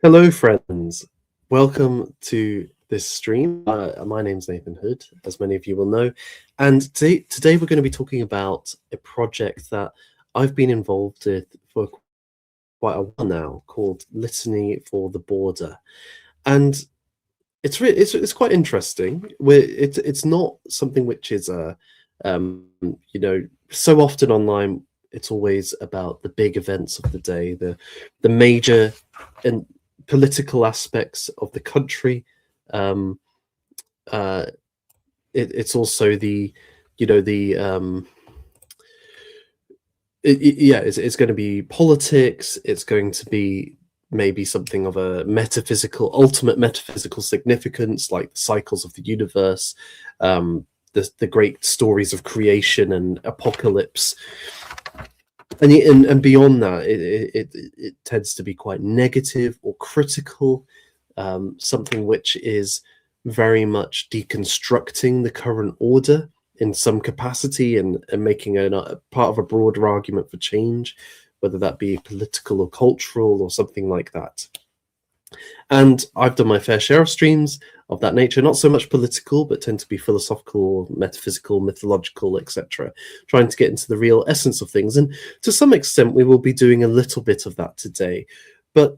Hello, friends. Welcome to this stream. My name's Nathan Hood, as many of you will know, and today we're going to be talking about a project that I've been involved with for quite a while now, called Litany for the Border, and it's quite interesting. It's not something which is um, so often online. It's always about the big events of the day, the major and political aspects of the country. Um, uh, it's also the, you know, the yeah, it's going to be politics. It's going to be maybe something of a ultimate metaphysical significance, like the cycles of the universe, the great stories of creation and apocalypse. And beyond that, it tends to be quite negative or critical, something which is very much deconstructing the current order in some capacity and making a part of a broader argument for change, whether that be political or cultural or something like that. And I've done my fair share of streams of that nature, not so much political, but tend to be philosophical, metaphysical, mythological, etc., trying to get into the real essence of things. And to some extent, we will be doing a little bit of that today. But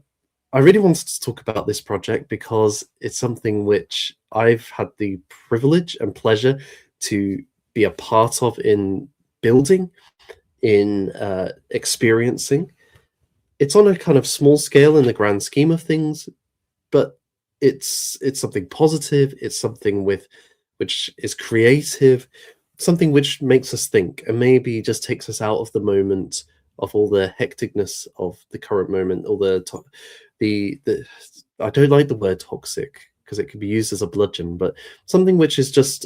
I really wanted to talk about this project because it's something which I've had the privilege and pleasure to be a part of in building, in experiencing. It's on a kind of small scale in the grand scheme of things, but it's something positive. It's something which is creative, something which makes us think, and maybe just takes us out of the moment of all the hecticness of the current moment, all the I don't like the word toxic because it can be used as a bludgeon, but something which is just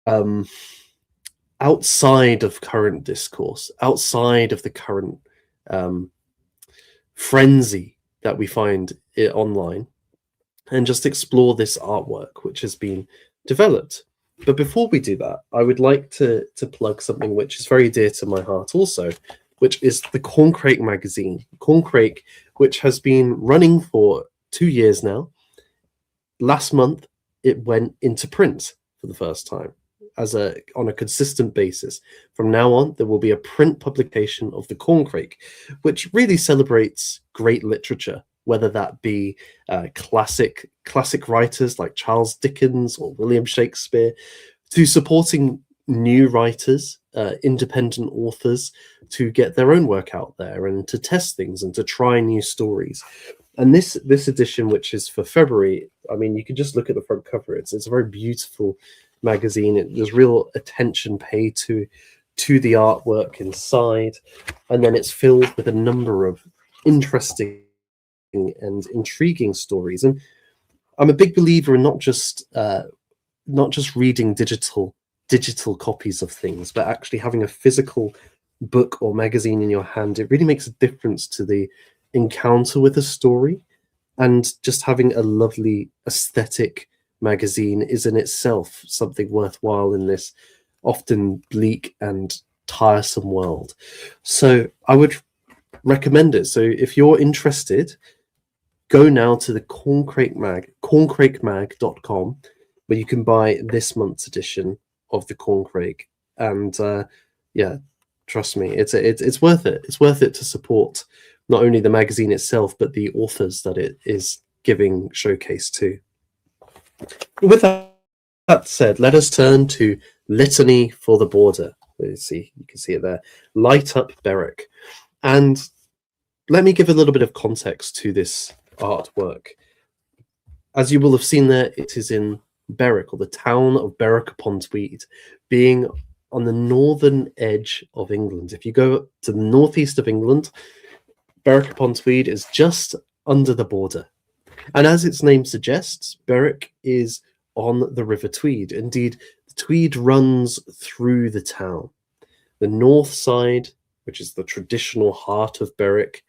um, outside of current discourse, outside of the current frenzy that we find online, and just explore this artwork which has been developed. But before we do that, I would like to plug something which is very dear to my heart also, which is the Corncrake magazine. Corncrake, which has been running for 2 years now. Last month, it went into print for the first time on a consistent basis. From now on, there will be a print publication of the Corncrake, which really celebrates great literature, whether that be classic writers like Charles Dickens or William Shakespeare, to supporting new writers, independent authors, to get their own work out there and to test things and to try new stories. And this edition, which is for February, I mean, you can just look at the front cover. It's a very beautiful magazine. There's real attention paid to the artwork inside, and then it's filled with a number of interesting and intriguing stories. And I'm a big believer in not just reading digital copies of things, but actually having a physical book or magazine in your hand. It really makes a difference to the encounter with a story, and just having a lovely aesthetic magazine is in itself something worthwhile in this often bleak and tiresome world. So I would recommend it. So if you're interested, go now to the corncrakemag.com, where you can buy this month's edition of the Corncrake. And yeah, trust me, it's worth it. It's worth it to support not only the magazine itself, but the authors that it is giving showcase to. With that said, let us turn to Litany for the Border. You can see it there. Light Up Berwick. And let me give a little bit of context to this artwork. As you will have seen there, it is in Berwick, or the town of Berwick upon Tweed, being on the northern edge of England. If you go to the northeast of England, Berwick upon Tweed is just under the border. And as its name suggests, Berwick is on the River Tweed. Indeed, the Tweed runs through the town. The north side, which is the traditional heart of Berwick,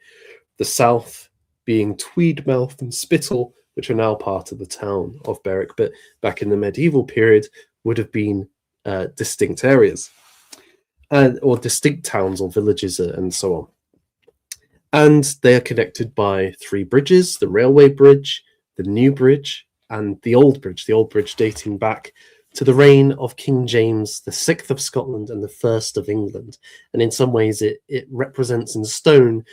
the south being Tweedmouth and Spittal, which are now part of the town of Berwick, but back in the medieval period would have been distinct areas, or distinct towns or villages and so on. And they are connected by 3 bridges: the railway bridge, the new bridge, and the old bridge dating back to the reign of King James VI of Scotland and the First of England. And in some ways, it represents in stone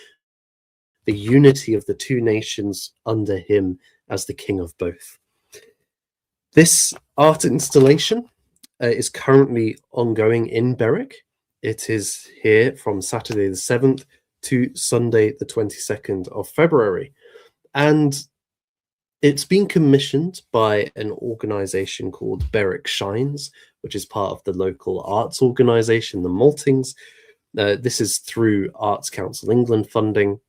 the unity of the two nations under him as the king of both. This art installation is currently ongoing in Berwick. It is here from Saturday the 7th to Sunday the 22nd of February. And it's been commissioned by an organisation called Berwick Shines, which is part of the local arts organisation, the Maltings. This is through Arts Council England funding,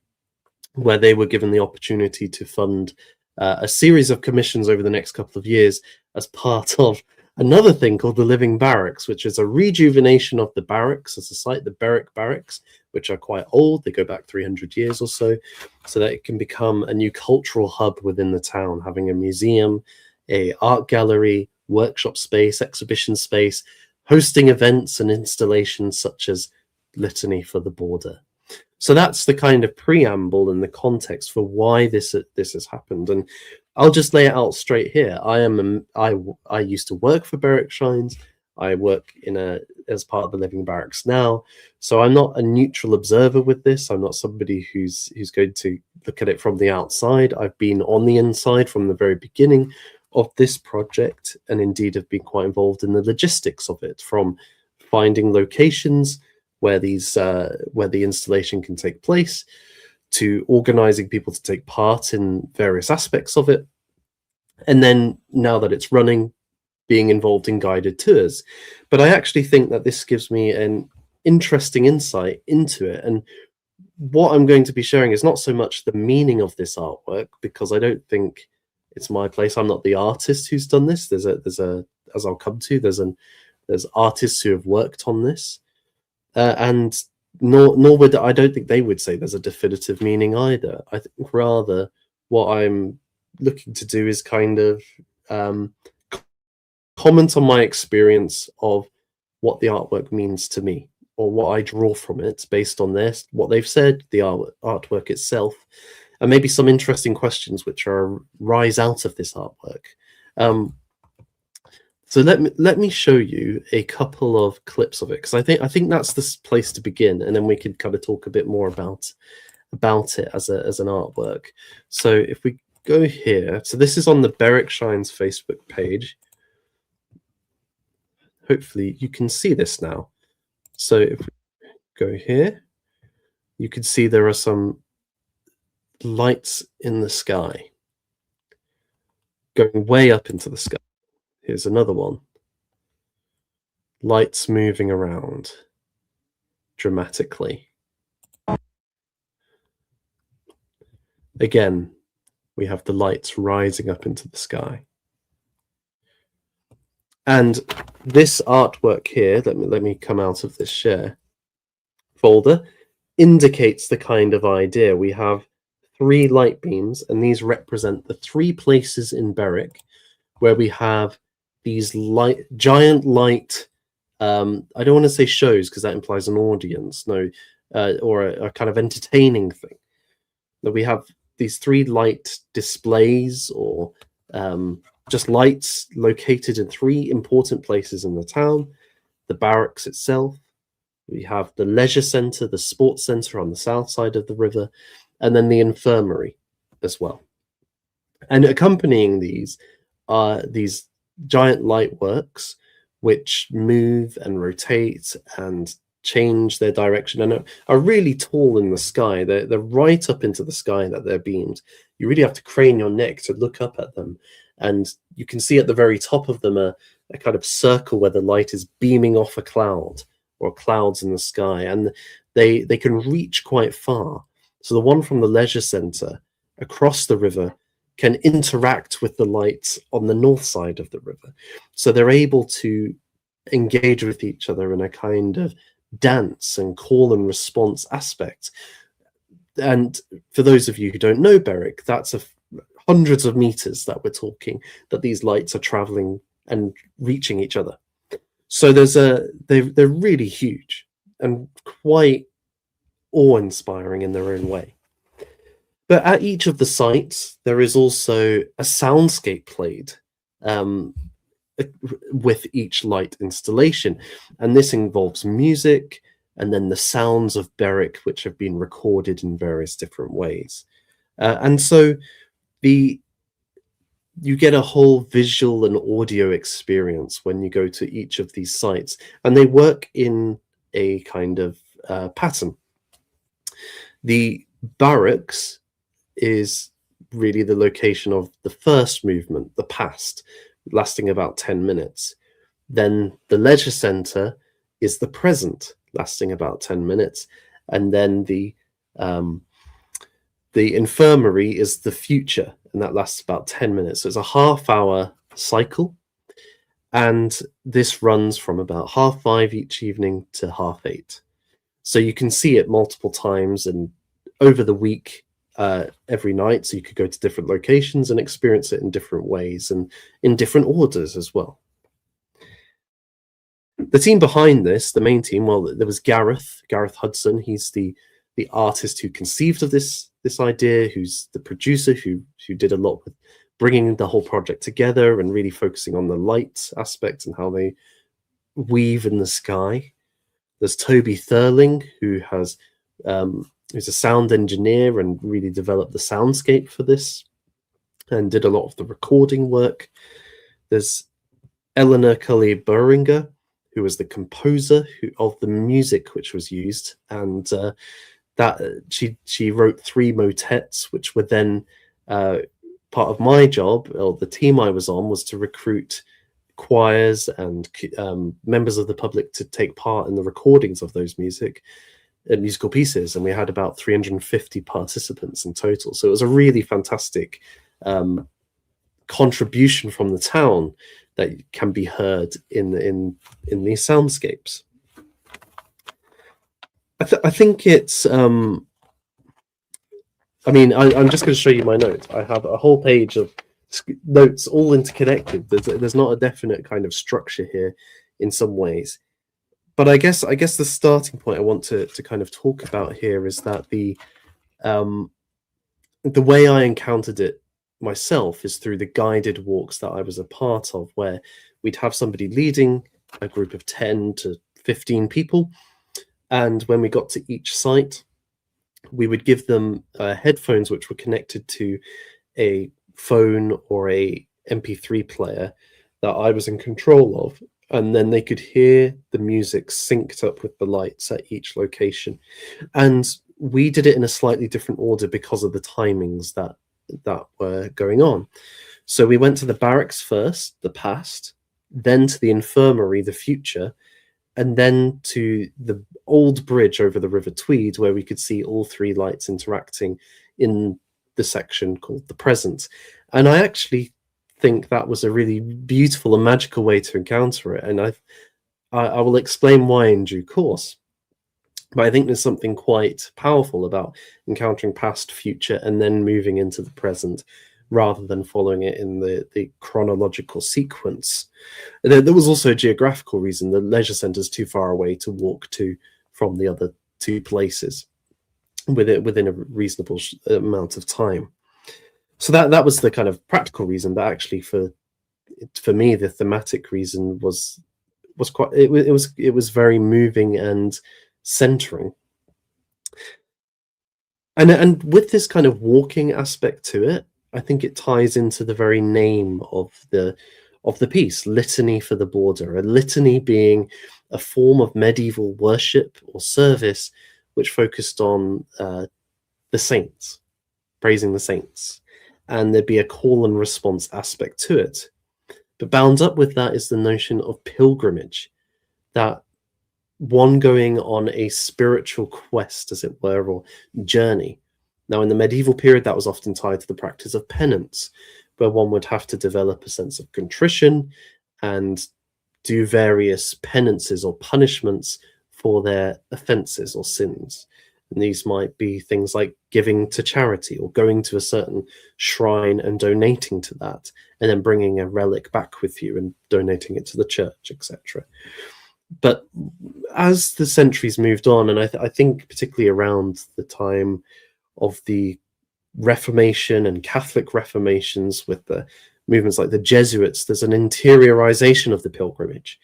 where they were given the opportunity to fund a series of commissions over the next couple of years as part of another thing called the Living Barracks, which is a rejuvenation of the barracks as a site, the Berwick Barracks, which are quite old. They go back 300 years or so that it can become a new cultural hub within the town, having a museum, a art gallery, workshop space, exhibition space, hosting events and installations such as Litany for the Border. So that's the kind of preamble and the context for why this has happened. And I'll just lay it out straight here. I used to work for Berwick Shines. I work as part of the Living Barracks now. So I'm not a neutral observer with this. I'm not somebody who's going to look at it from the outside. I've been on the inside from the very beginning of this project, and indeed have been quite involved in the logistics of it, from finding locations where the installation can take place, to organizing people to take part in various aspects of it, and then now that it's running, being involved in guided tours. But I actually think that this gives me an interesting insight into it, and what I'm going to be sharing is not so much the meaning of this artwork, because I don't think it's my place. I'm not the artist who's done this. There's as I'll come to, there's artists who have worked on this. And nor would I don't think they would say there's a definitive meaning either. I think rather what I'm looking to do is kind of comment on my experience of what the artwork means to me, or what I draw from it based on what they've said, the artwork itself, and maybe some interesting questions which rise out of this artwork. So let me show you a couple of clips of it, because I think that's the place to begin, and then we can kind of talk a bit more about it as an artwork. So if we go here, so this is on the Berwick Shines Facebook page. Hopefully you can see this now. So if we go here, you can see there are some lights in the sky going way up into the sky. Here's another one. Lights moving around dramatically. Again, we have the lights rising up into the sky. And this artwork here, let me come out of this share folder, indicates the kind of idea. We have 3 light beams, and these represent the 3 places in Berwick where we have these giant light, I don't want to say shows because that implies an audience, no, or a kind of entertaining thing. That we have these 3 light displays, or just lights located in 3 important places in the town: the barracks itself, we have the leisure centre, the sports centre on the south side of the river, and then the infirmary as well. And accompanying these are these giant light works which move and rotate and change their direction and are really tall in the sky. They're right up into the sky that they're beamed. You really have to crane your neck to look up at them, and you can see at the very top of them a kind of circle where the light is beaming off a cloud or clouds in the sky, and they can reach quite far. So the one from the leisure centre across the river can interact with the lights on the north side of the river. So they're able to engage with each other in a kind of dance and call and response aspect. And for those of you who don't know Berwick, that's hundreds of meters that we're talking, that these lights are traveling and reaching each other. So they're really huge and quite awe-inspiring in their own way. But at each of the sites, there is also a soundscape played um, with each light installation. And this involves music and then the sounds of Berwick, which have been recorded in various different ways. And so the you get a whole visual and audio experience when you go to each of these sites, and they work in a kind of pattern. The barracks is really the location of the first movement, the past, lasting about 10 minutes. Then the leisure centre is the present, lasting about 10 minutes. And then the infirmary is the future, and that lasts about 10 minutes. So it's a half-hour cycle, and this runs from about 5:30 each evening to 8:30. So you can see it multiple times and over the week, every night. So you could go to different locations and experience it in different ways and in different orders as well. The team behind this, the main team, well, there was Gareth Hudson. He's the artist who conceived of this idea, who's the producer, who did a lot with bringing the whole project together and really focusing on the light aspect and how they weave in the sky. There's Toby Thurling, who's a sound engineer and really developed the soundscape for this and did a lot of the recording work. There's Eleanor Cully Buringer, who was the composer of the music which was used, and that she wrote 3 motets, which were then part of my job, or the team I was on, was to recruit choirs and members of the public to take part in the recordings of those musical pieces, and we had about 350 participants in total. So it was a really fantastic contribution from the town that can be heard in these soundscapes. I think it's I'm just going to show you my notes. I have a whole page of notes, all interconnected. There's not a definite kind of structure here in some ways, but I guess the starting point I want to kind of talk about here is that the way I encountered it myself is through the guided walks that I was a part of, where we'd have somebody leading a group of 10 to 15 people, and when we got to each site, we would give them headphones which were connected to a phone or a MP3 player that I was in control of, and then they could hear the music synced up with the lights at each location. And we did it in a slightly different order because of the timings that were going on. So we went to the barracks first, the past, then to the infirmary, the future, and then to the old bridge over the River Tweed, where we could see all 3 lights interacting in the section called the present. And I actually think that was a really beautiful and magical way to encounter it, and I will explain why in due course. But I think there's something quite powerful about encountering past, future, and then moving into the present, rather than following it in the chronological sequence. There was also a geographical reason. The leisure centre is too far away to walk to from the other 2 places within a reasonable amount of time. So that was the kind of practical reason, but actually for me, the thematic reason was quite, it was very moving and centering. And with this kind of walking aspect to it, I think it ties into the very name of the piece, Litany for the Border. A litany being a form of medieval worship or service which focused on the saints, praising the saints, and there'd be a call and response aspect to it. But bound up with that is the notion of pilgrimage, that one going on a spiritual quest, as it were, or journey. Now, in the medieval period, that was often tied to the practice of penance, where one would have to develop a sense of contrition and do various penances or punishments for their offences or sins. And these might be things like giving to charity or going to a certain shrine and donating to that, and then bringing a relic back with you and donating it to the church, etc. But as the centuries moved on, and I think particularly around the time of the Reformation and Catholic reformations with the movements like the Jesuits, there's an interiorization of the pilgrimage,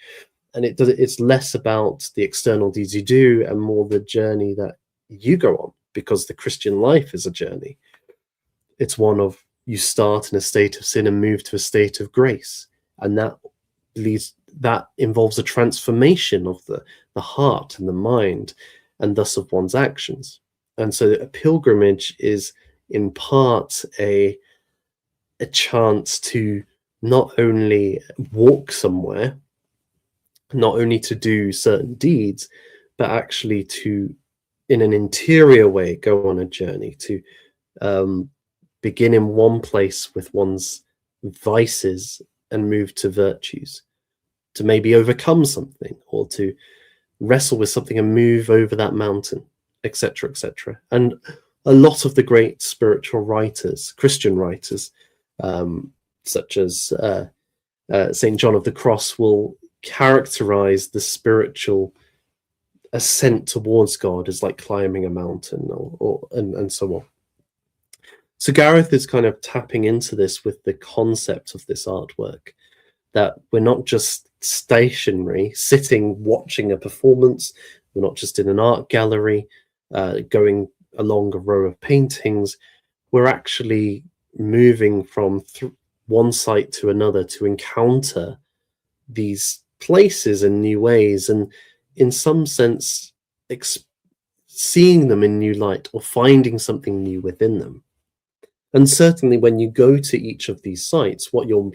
and it's less about the external deeds you do and more the journey that you go on, because the Christian life is a journey. It's one of, you start in a state of sin and move to a state of grace, and that involves a transformation of the heart and the mind, and thus of one's actions. And so a pilgrimage is in part a chance to not only walk somewhere, not only to do certain deeds, but actually to, in an interior way, go on a journey to begin in one place with one's vices and move to virtues, to maybe overcome something, or to wrestle with something and move over that mountain, etc., etc. And a lot of the great spiritual writers, Christian writers, such as St. John of the Cross, will characterize the spiritual ascent towards God as like climbing a mountain, and so on. So Gareth is kind of tapping into this with the concept of this artwork, that we're not just stationary, sitting, watching a performance. We're not just in an art gallery, going along a row of paintings. We're actually moving from one site to another to encounter these places in new ways, and in some sense seeing them in new light, or finding something new within them. And certainly when you go to each of these sites, what you're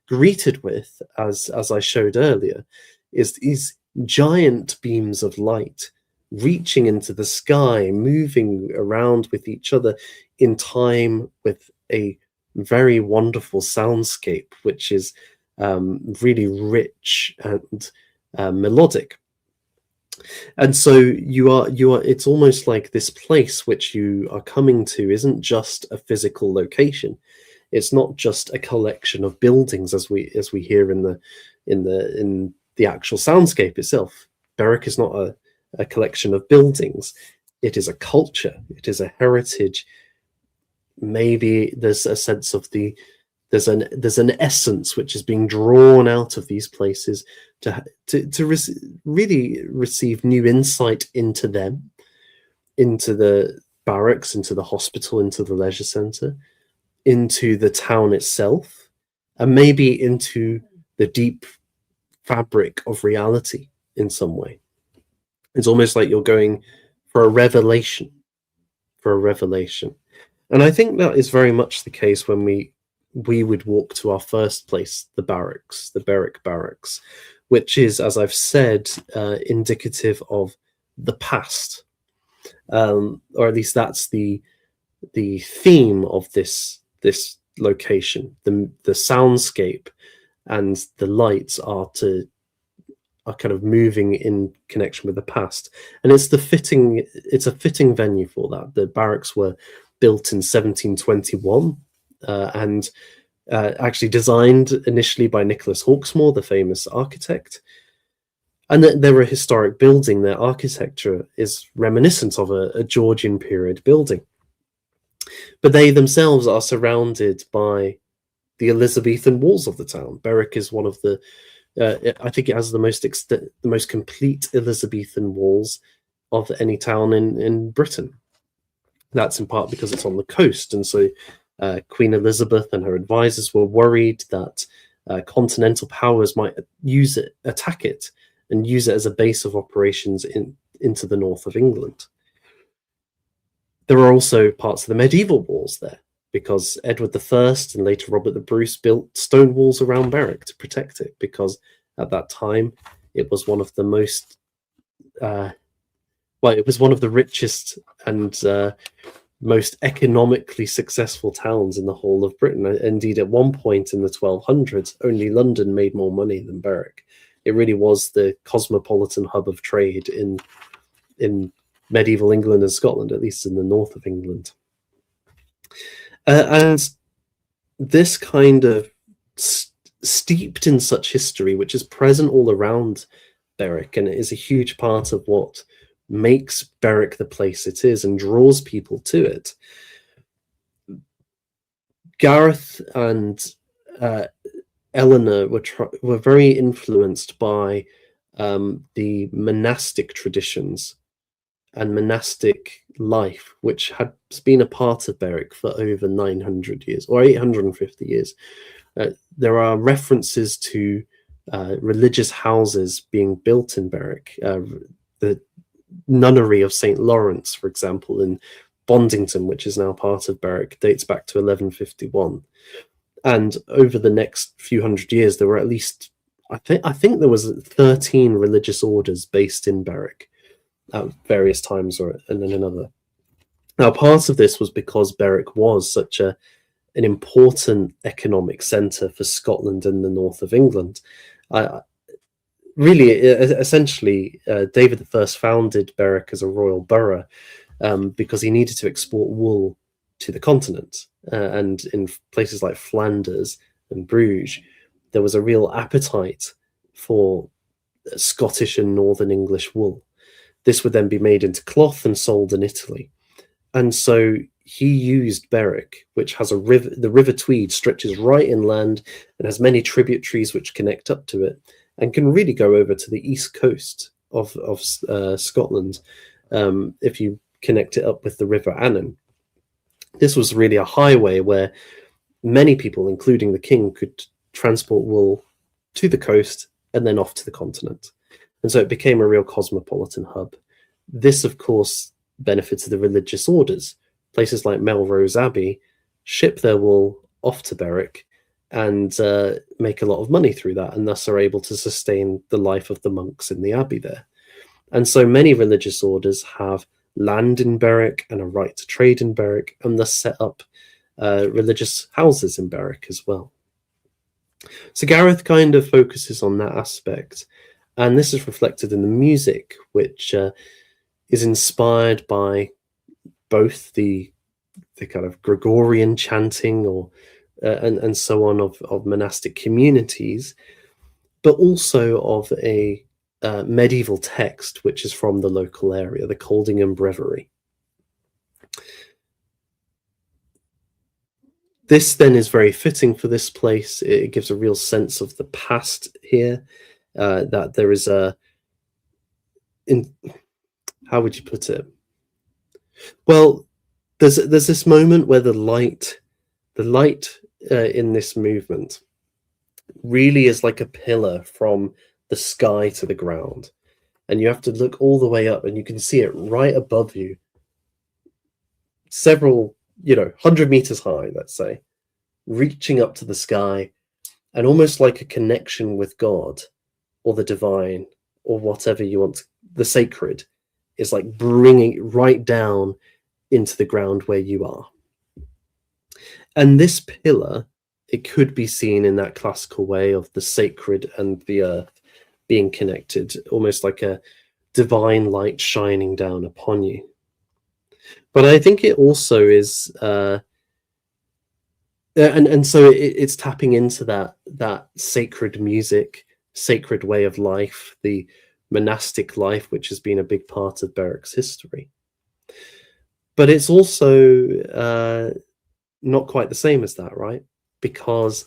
greeted with, as I showed earlier, is these giant beams of light reaching into the sky, moving around with each other in time with a very wonderful soundscape, which is really rich and melodic. And so you are it's almost like this place which you are coming to isn't just a physical location. It's not just a collection of buildings, as we hear in the actual soundscape itself. Berwick is not a collection of buildings. It is a culture. It is a heritage. Maybe there's a sense of there's an essence which is being drawn out of these places to really receive new insight into them, into the barracks, into the hospital, into the leisure centre, into the town itself, and maybe into the deep fabric of reality in some way. It's almost like you're going for a revelation, And I think that is very much the case when we would walk to our first place, the barracks, the Berwick Barracks, which is, as I've said, indicative of the past, or at least that's the theme of this location. The soundscape and the lights are kind of moving in connection with the past, and it's a fitting venue for that. The barracks were built in 1721. And actually designed initially by Nicholas Hawksmoor, the famous architect. And they're a historic building. Their architecture is reminiscent of a Georgian period building. But they themselves are surrounded by the Elizabethan walls of the town. Berwick is one of the, I think it has the most complete Elizabethan walls of any town in Britain. That's in part because it's on the coast, and so Queen Elizabeth and her advisors were worried that continental powers might attack it, and use it as a base of operations into the north of England. There are also parts of the medieval walls there, because Edward I and later Robert the Bruce built stone walls around Berwick to protect it, because at that time it was one of the most it was one of the richest and most economically successful towns in the whole of Britain. Indeed, at one point in the 1200s, only London made more money than Berwick. It really was the cosmopolitan hub of trade in medieval England and Scotland, at least in the north of England. And this kind of steeped in such history, which is present all around Berwick, and it is a huge part of what makes Berwick the place it is and draws people to it. Gareth and uh, Eleanor were very influenced by the monastic traditions and monastic life, which had been a part of Berwick for over 900 years or 850 years. There are references to religious houses being built in Berwick. The nunnery of St. Lawrence, for example, in Bondington, which is now part of Berwick, dates back to 1151. And over the next few hundred years, there were at least, I think there was 13 religious orders based in Berwick at various times, and then another. Now, part of this was because Berwick was such an important economic centre for Scotland and the north of England. Really, essentially, David I founded Berwick as a royal borough because he needed to export wool to the continent. And in places like Flanders and Bruges, there was a real appetite for Scottish and Northern English wool. This would then be made into cloth and sold in Italy. And so he used Berwick, which has a river. The River Tweed stretches right inland and has many tributaries which connect up to it, and can really go over to the east coast of Scotland if you connect it up with the River Annan. This was really a highway where many people, including the king, could transport wool to the coast and then off to the continent. And so it became a real cosmopolitan hub. This, of course, benefited the religious orders. Places like Melrose Abbey ship their wool off to Berwick and make a lot of money through that, and thus are able to sustain the life of the monks in the abbey there. And so many religious orders have land in Berwick and a right to trade in Berwick, and thus set up religious houses in Berwick as well. So Gareth kind of focuses on that aspect, and this is reflected in the music, which is inspired by both the kind of Gregorian chanting or and so on of monastic communities, but also of a medieval text which is from the local area, the Coldingham Breviary. This then is very fitting for this place. It gives a real sense of the past here, that there is how would you put it? Well, there's this moment where the light in this movement really is like a pillar from the sky to the ground, and you have to look all the way up, and you can see it right above you, several 100 meters high, let's say, reaching up to the sky, and almost like a connection with God or the divine or whatever you want, the sacred, is like bringing it right down into the ground where you are. And this pillar, it could be seen in that classical way of the sacred and the earth being connected, almost like a divine light shining down upon you. But I think it also is, and so it's tapping into that sacred music, sacred way of life, the monastic life, which has been a big part of Berwick's history. But it's also not quite the same as that, right? Because,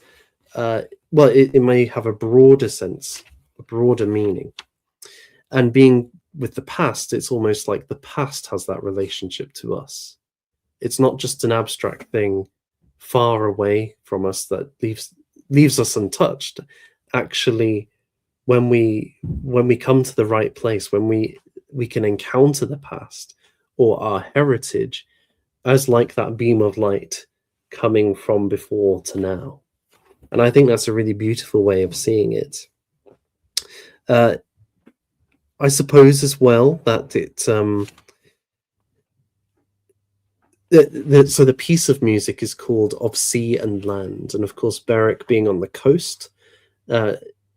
it may have a broader sense, a broader meaning. And being with the past, it's almost like the past has that relationship to us. It's not just an abstract thing far away from us that leaves us untouched. Actually, when we come to the right place, when we can encounter the past or our heritage as like that beam of light coming from before to now. And I think that's a really beautiful way of seeing it. I suppose as well that it so the piece of music is called Of Sea and Land, and of course Berwick, being on the coast,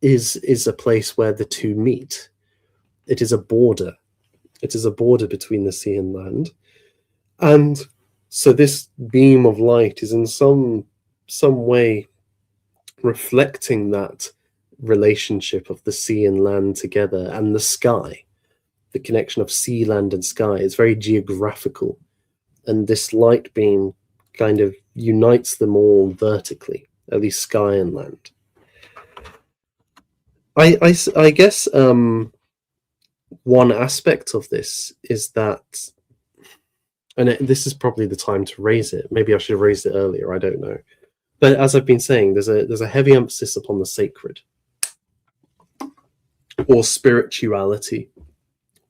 is a place where the two meet. It is a border. It is a border between the sea and land, and so this beam of light is in some way reflecting that relationship of the sea and land together, and the sky, the connection of sea, land, and sky is very geographical. And this light beam kind of unites them all vertically, at least sky and land. I guess one aspect of this is that, and this is probably the time to raise it. Maybe I should have raised it earlier. I don't know. But as I've been saying, there's a heavy emphasis upon the sacred or spirituality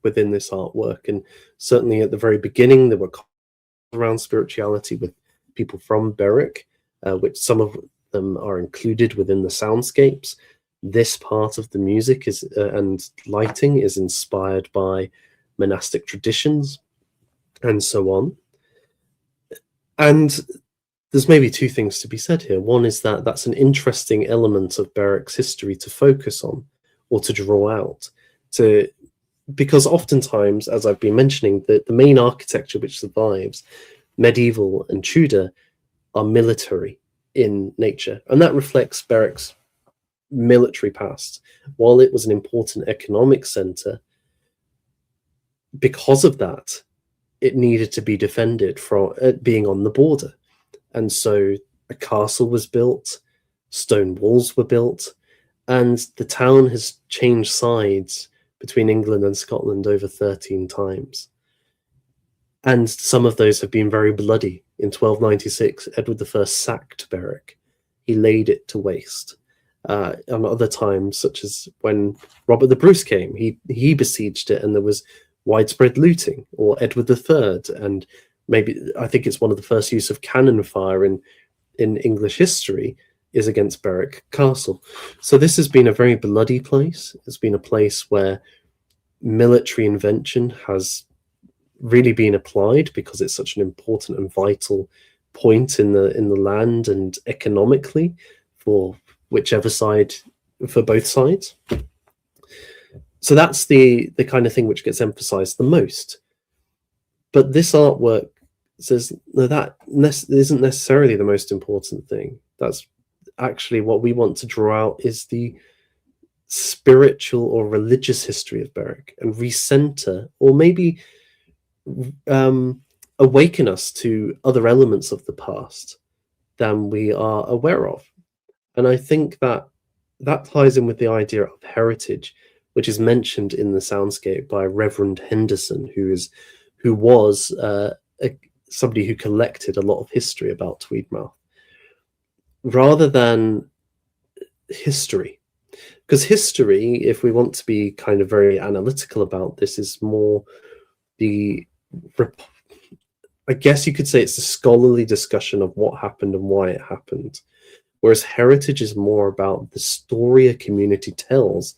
within this artwork, and certainly at the very beginning there were around spirituality with people from Berwick, which some of them are included within the soundscapes. This part of the music is and lighting is inspired by monastic traditions and so on. And there's maybe two things to be said here. One is that that's an interesting element of Berwick's history to focus on or to draw out, because oftentimes, as I've been mentioning, the main architecture which survives, medieval and Tudor, are military in nature, and that reflects Berwick's military past. While it was an important economic centre, because of that, it needed to be defended from being on the border. And so a castle was built, stone walls were built, and the town has changed sides between England and Scotland over 13 times. And some of those have been very bloody. In 1296, Edward I sacked Berwick. He laid it to waste. And other times, such as when Robert the Bruce came, he besieged it, and there was widespread looting. Or Edward III, and maybe I think it's one of the first use of cannon fire in English history is against Berwick Castle. So this has been a very bloody place. It's been a place where military invention has really been applied because it's such an important and vital point in the land and economically for whichever side, for both sides. So that's the kind of thing which gets emphasized the most. But this artwork says, no, that isn't necessarily the most important thing. That's actually what we want to draw out is the spiritual or religious history of Berwick, and recenter, or maybe awaken us to other elements of the past than we are aware of. And I think that ties in with the idea of heritage, which is mentioned in the soundscape by Reverend Henderson, who was somebody who collected a lot of history about Tweedmouth, rather than history. Because history, if we want to be kind of very analytical about this, is more I guess you could say it's a scholarly discussion of what happened and why it happened. Whereas heritage is more about the story a community tells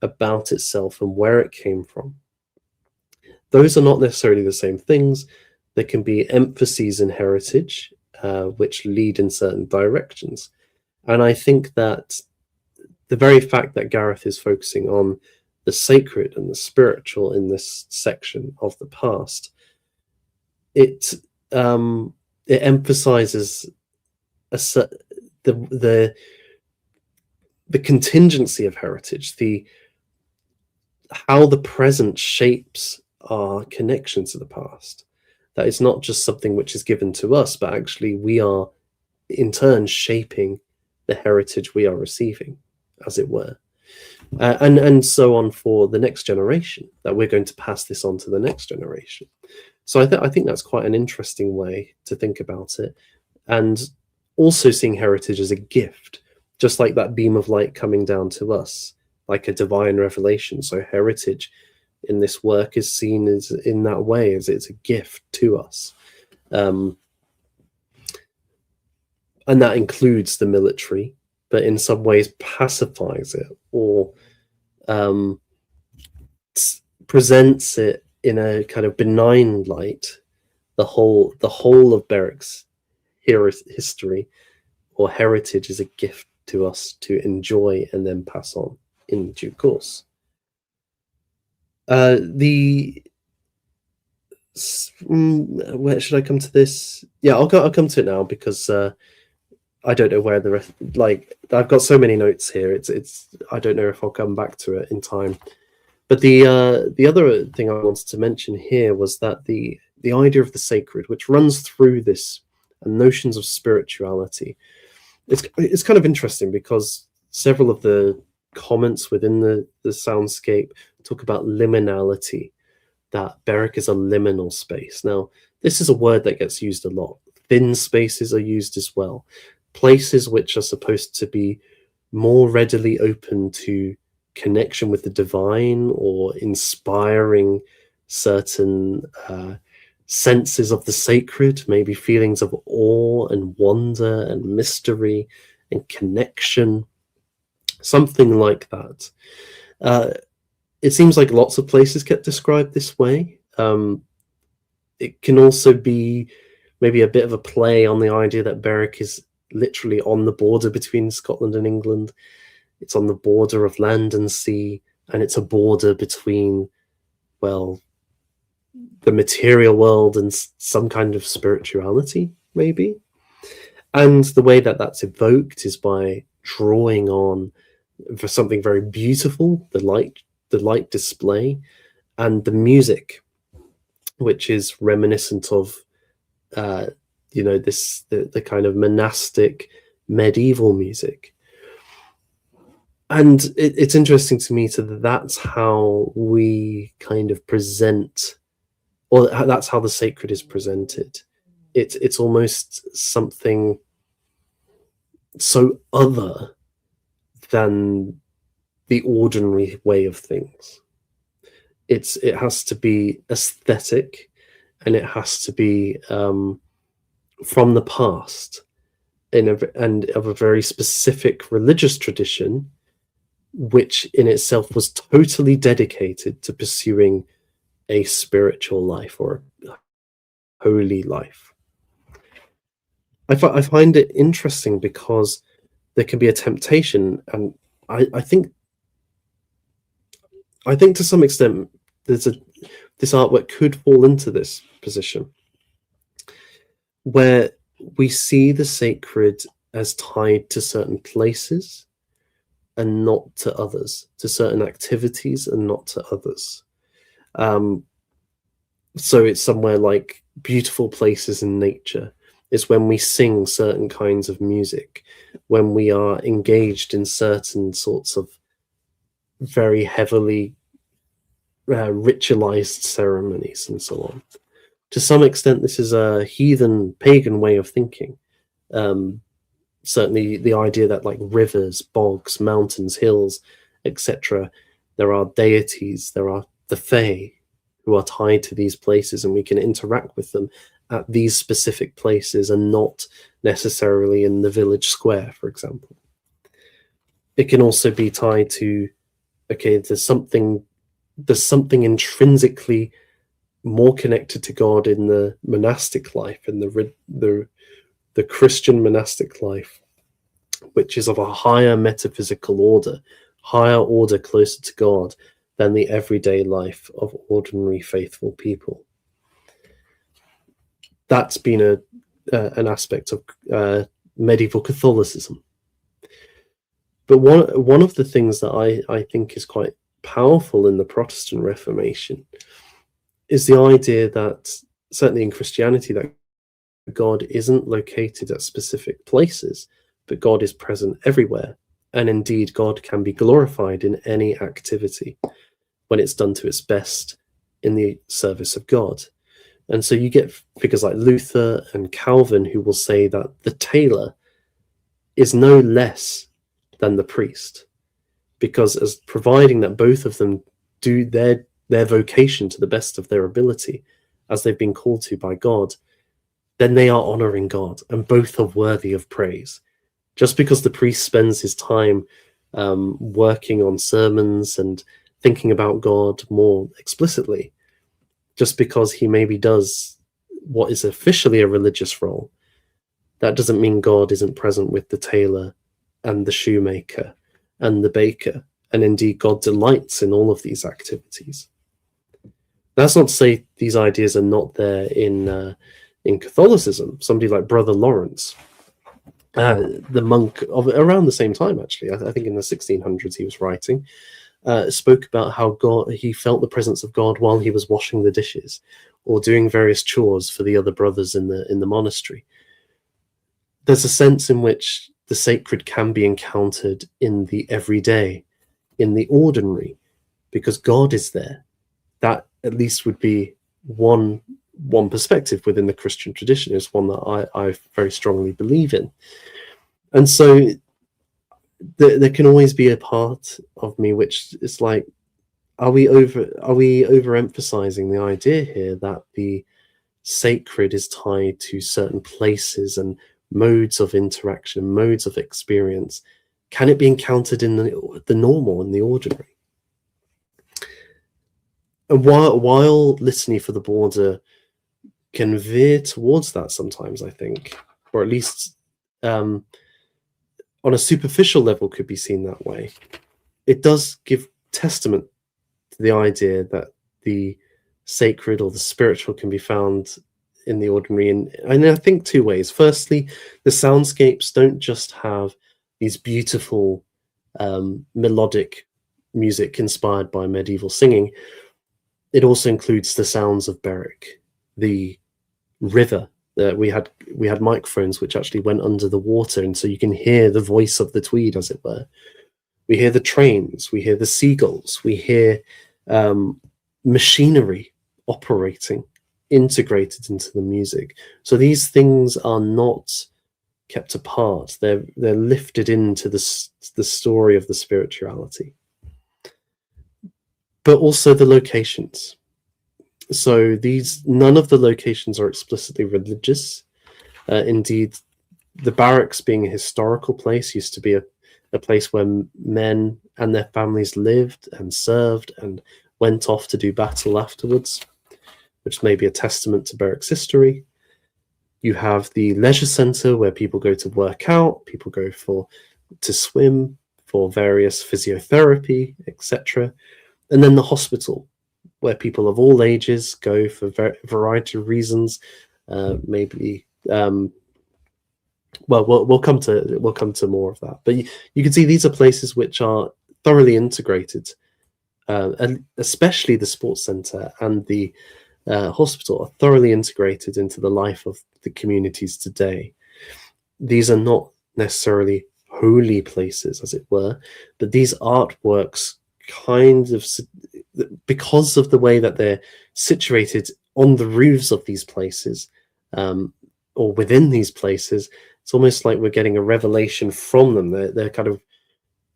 about itself and where it came from. Those are not necessarily the same things. There can be emphases in heritage, which lead in certain directions. And I think that the very fact that Gareth is focusing on the sacred and the spiritual in this section of the past, it emphasizes the contingency of heritage, how the present shapes our connection to the past. That it's not just something which is given to us, but actually we are in turn shaping the heritage we are receiving, as it were. And so on for the next generation, that we're going to pass this on to the next generation. So I think that's quite an interesting way to think about it. And also seeing heritage as a gift, just like that beam of light coming down to us, like a divine revelation. So heritage in this work is seen as in that way, as it's a gift to us. And that includes the military, but in some ways pacifies it, or presents it in a kind of benign light, the whole of Berwick's history or heritage is a gift to us to enjoy and then pass on in due course. Where should I come to this? Yeah, I'll come to it now, because I don't know where the rest. Like, I've got so many notes here. It's I don't know if I'll come back to it in time. But the other thing I wanted to mention here was that the idea of the sacred, which runs through this and notions of spirituality. It's kind of interesting because several of the comments within the soundscape talk about liminality, that Berwick is a liminal space. Now, this is a word that gets used a lot. Thin spaces are used as well. Places which are supposed to be more readily open to connection with the divine or inspiring certain senses of the sacred, maybe feelings of awe and wonder and mystery and connection, something like that. It seems like lots of places get described this way. It can also be maybe a bit of a play on the idea that Berwick is literally on the border between Scotland and England. It's on the border of land and sea, and it's a border between, well, the material world and some kind of spirituality, maybe. And the way that that's evoked is by drawing on for something very beautiful, the light display, and the music, which is reminiscent of the kind of monastic medieval music. And it's interesting to me that's how we kind of present, or that's how the sacred is presented. It's almost something so other than the ordinary way of things. It has to be aesthetic, and it has to be from the past, and of a very specific religious tradition, which in itself was totally dedicated to pursuing a spiritual life or a holy life. I find it interesting because there can be a temptation, and I think to some extent this artwork could fall into this position, where we see the sacred as tied to certain places and not to others, to certain activities and not to others. So it's somewhere like beautiful places in nature. It's when we sing certain kinds of music, when we are engaged in certain sorts of very heavily ritualized ceremonies and so on. To some extent, this is a heathen, pagan way of thinking. Certainly the idea that like rivers, bogs, mountains, hills, etc., there are deities, there are the Fae who are tied to these places, and we can interact with them at these specific places and not necessarily in the village square, for example. It can also be tied to, okay, there's something intrinsically more connected to God in the monastic life, in the Christian monastic life, which is of a higher metaphysical order, higher order closer to God than the everyday life of ordinary faithful people. That's been an aspect of medieval Catholicism. But one of the things that I think is quite powerful in the Protestant Reformation is the idea that, certainly in Christianity, that God isn't located at specific places, but God is present everywhere. And indeed, God can be glorified in any activity when it's done to its best in the service of God. And so you get figures like Luther and Calvin who will say that the tailor is no less than the priest, because as providing that both of them do their vocation to the best of their ability, as they've been called to by God, then they are honoring God, and both are worthy of praise. Just because the priest spends his time working on sermons and thinking about God more explicitly, just because he maybe does what is officially a religious role, that doesn't mean God isn't present with the tailor and the shoemaker and the baker. And indeed, God delights in all of these activities. That's not to say these ideas are not there in Catholicism. Somebody like Brother Lawrence, the monk of around the same time, actually, I think in the 1600s he was writing, spoke about how he felt the presence of God while he was washing the dishes or doing various chores for the other brothers in the monastery. there's a sense in which the sacred can be encountered in the everyday, in the ordinary, because God is there. That at least would be one perspective within the Christian tradition, is one that I very strongly believe in. And so there can always be a part of me which is like, are we overemphasizing the idea here that the sacred is tied to certain places and modes of interaction, modes of experience? Can it be encountered in the normal and the ordinary? And while Litany for the Border can veer towards that sometimes, I think, or at least on a superficial level could be seen that way, it does give testament to the idea that the sacred or the spiritual can be found in the ordinary. And I think two ways. Firstly, the soundscapes don't just have these beautiful melodic music inspired by medieval singing. It also includes the sounds of Berwick, the river. We had microphones which actually went under the water, and so you can hear the voice of the Tweed, as it were. We hear the trains, we hear the seagulls, we hear machinery operating, integrated into the music. So these things are not kept apart. They're lifted into the story of the spirituality. But also the locations. So none of the locations are explicitly religious. Indeed, the barracks, being a historical place, used to be a place where men and their families lived and served and went off to do battle afterwards, which may be a testament to Berwick's history. You have the leisure centre where people go to work out, people go to swim, for various physiotherapy, etc. And then the hospital, where people of all ages go for a variety of reasons. Maybe we'll come to more of that. But you can see these are places which are thoroughly integrated, and especially the sports centre and the hospital are thoroughly integrated into the life of the communities today. These are not necessarily holy places, as it were, but these artworks kind of, because of the way that they're situated on the roofs of these places, or within these places, it's almost like we're getting a revelation from them. They're kind of,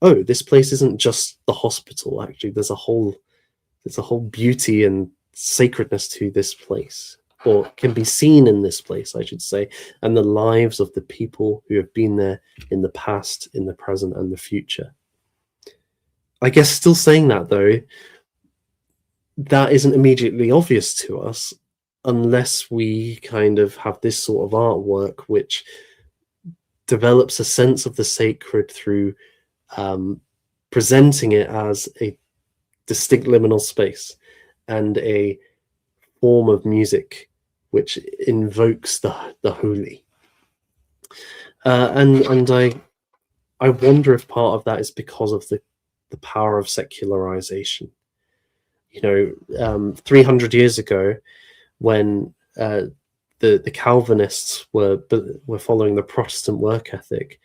oh, this place isn't just the hospital. Actually, there's a whole beauty and sacredness to this place, or can be seen in this place, I should say, and the lives of the people who have been there in the past, in the present, and the future. I guess still saying that, though, that isn't immediately obvious to us unless we kind of have this sort of artwork which develops a sense of the sacred through presenting it as a distinct liminal space and a form of music which invokes the holy. And I wonder if part of that is because of the power of secularization. 300 years ago, when the Calvinists were following the Protestant work ethic,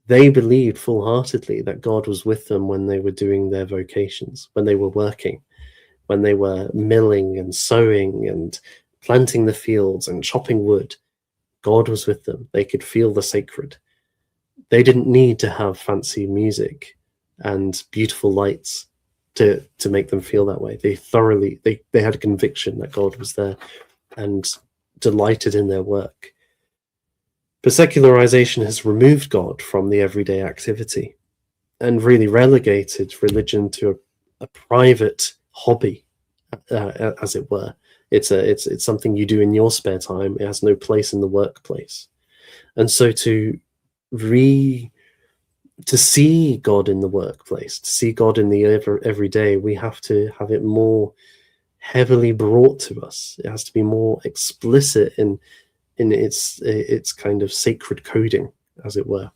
they believed full-heartedly that God was with them when they were doing their vocations, when they were working, when they were milling and sowing and planting the fields and chopping wood. God was with them. They could feel the sacred. They didn't need to have fancy music and beautiful lights to make them feel that way. They had a conviction that God was there and delighted in their work. But secularization has removed God from the everyday activity and really relegated religion to a private hobby, as it were. It's something you do in your spare time. It has no place in the workplace. And so to see God in the workplace, to see God in the everyday, we have to have it more heavily brought to us. It has to be more explicit in its kind of sacred coding, as it were.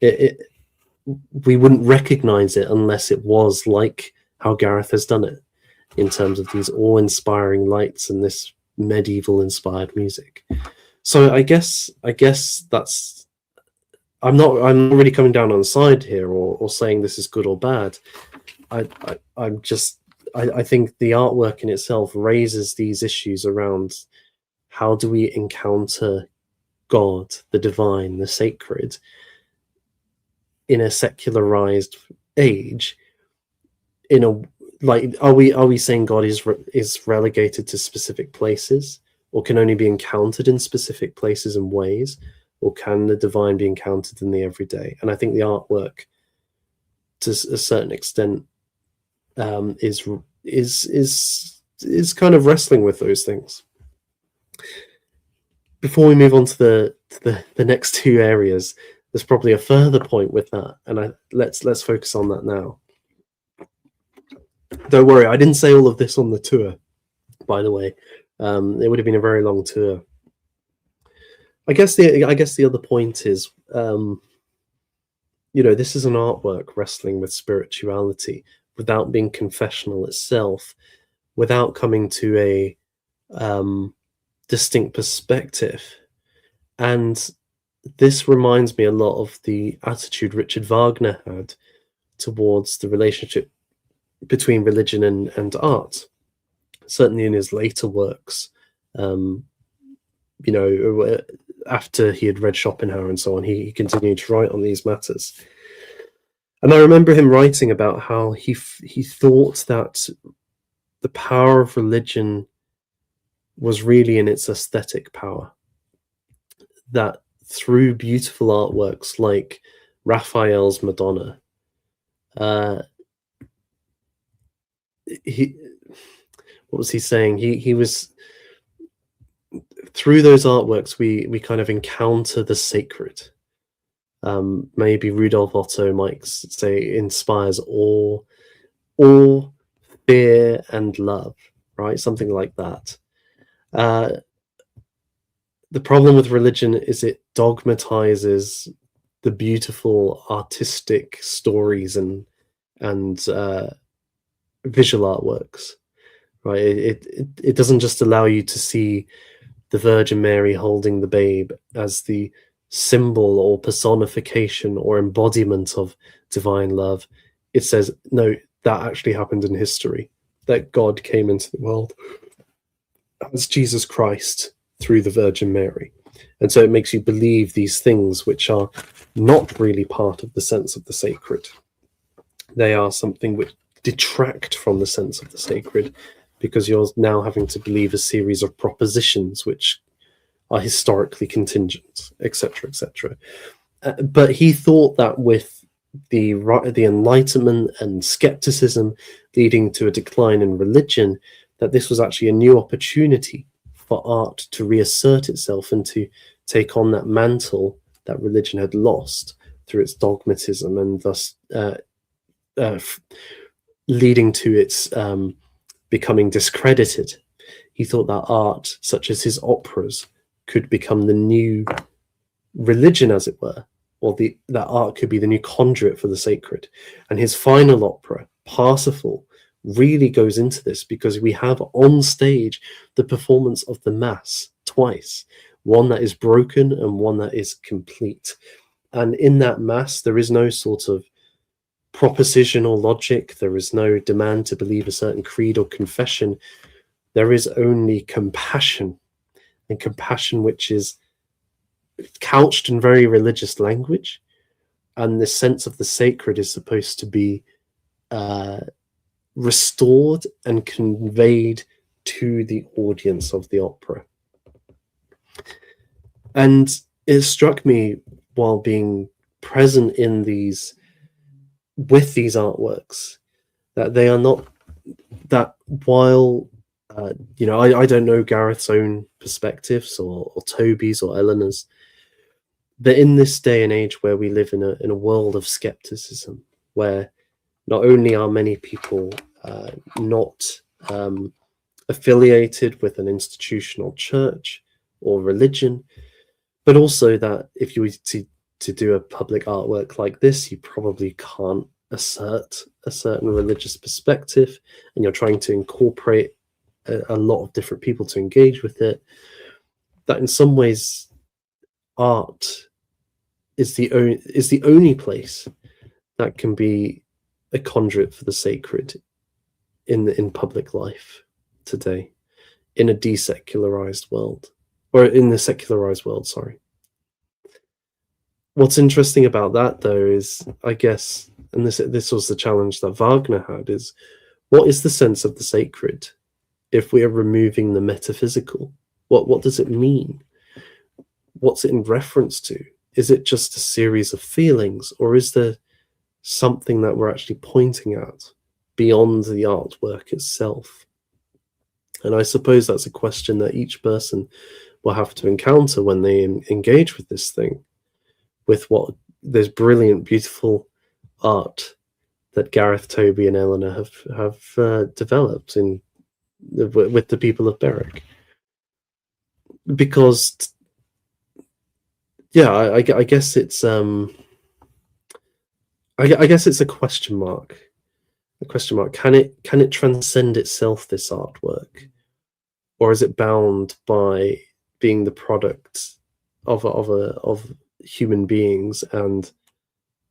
We wouldn't recognize it unless it was like how Gareth has done it, in terms of these awe-inspiring lights and this medieval-inspired music. So I guess that's I'm not really coming down on the side here or saying this is good or bad. I'm just I think the artwork in itself raises these issues around how do we encounter God, the divine, the sacred, in a secularized age. In a like, are we saying God is relegated to specific places, or can only be encountered in specific places and ways, or can the divine be encountered in the everyday? And I think the artwork, to a certain extent, is kind of wrestling with those things. Before we move on to the next two areas, there's probably a further point with that, and let's focus on that now. Don't worry, I didn't say all of this on the tour, by the way. It would have been a very long tour. I guess the other point is, this is an artwork wrestling with spirituality without being confessional itself, without coming to a distinct perspective. And this reminds me a lot of the attitude Richard Wagner had towards the relationship between religion and art. Certainly in his later works, after he had read Schopenhauer and so on, he continued to write on these matters. And I remember him writing about how he thought that the power of religion was really in its aesthetic power. That through beautiful artworks like Raphael's Madonna, what was he saying? He was, through those artworks, we kind of encounter the sacred. Maybe Rudolf Otto might say inspires awe, fear, and love, right? Something like that. The problem with religion is it dogmatizes the beautiful artistic stories and visual artworks, right? It doesn't just allow you to see the Virgin Mary holding the babe as the symbol or personification or embodiment of divine love. It says, no, that actually happened in history, that God came into the world as Jesus Christ through the Virgin Mary. And so it makes you believe these things which are not really part of the sense of the sacred. They are something which detract from the sense of the sacred, because you're now having to believe a series of propositions which are historically contingent, etc., etc. But he thought that with the Enlightenment and skepticism leading to a decline in religion, that this was actually a new opportunity for art to reassert itself and to take on that mantle that religion had lost through its dogmatism, and thus leading to its becoming discredited. He thought that art, such as his operas, could become the new religion, as it were, or that art could be the new conduit for the sacred. And his final opera, Parsifal, really goes into this, because we have on stage the performance of the Mass twice, one that is broken and one that is complete. And in that Mass, there is no sort of proposition or logic. There is no demand to believe a certain creed or confession. There is only compassion, and compassion which is couched in very religious language. And the sense of the sacred is supposed to be restored and conveyed to the audience of the opera. And it struck me while being present in with these artworks, that they are not, that while I don't know Gareth's own perspectives or Toby's or Eleanor's, but in this day and age where we live in a world of skepticism, where not only are many people not affiliated with an institutional church or religion, but also that if you were to do a public artwork like this, you probably can't assert a certain religious perspective, and you're trying to incorporate a lot of different people to engage with it. that in some ways art is the only place that can be a conduit for the sacred in public life today, in a desecularized world, or in the secularized world, sorry. What's interesting about that, though, is, I guess, and this was the challenge that Wagner had, is what is the sense of the sacred if we are removing the metaphysical? What does it mean? What's it in reference to? Is it just a series of feelings, or is there something that we're actually pointing at beyond the artwork itself? And I suppose that's a question that each person will have to encounter when they engage with this thing, with what this brilliant, beautiful art that Gareth, Toby, and Eleanor have developed with the people of Berwick. Because, yeah, I guess it's I guess it's a question mark. A question mark. Can it transcend itself, this artwork, or is it bound by being the product of human beings, and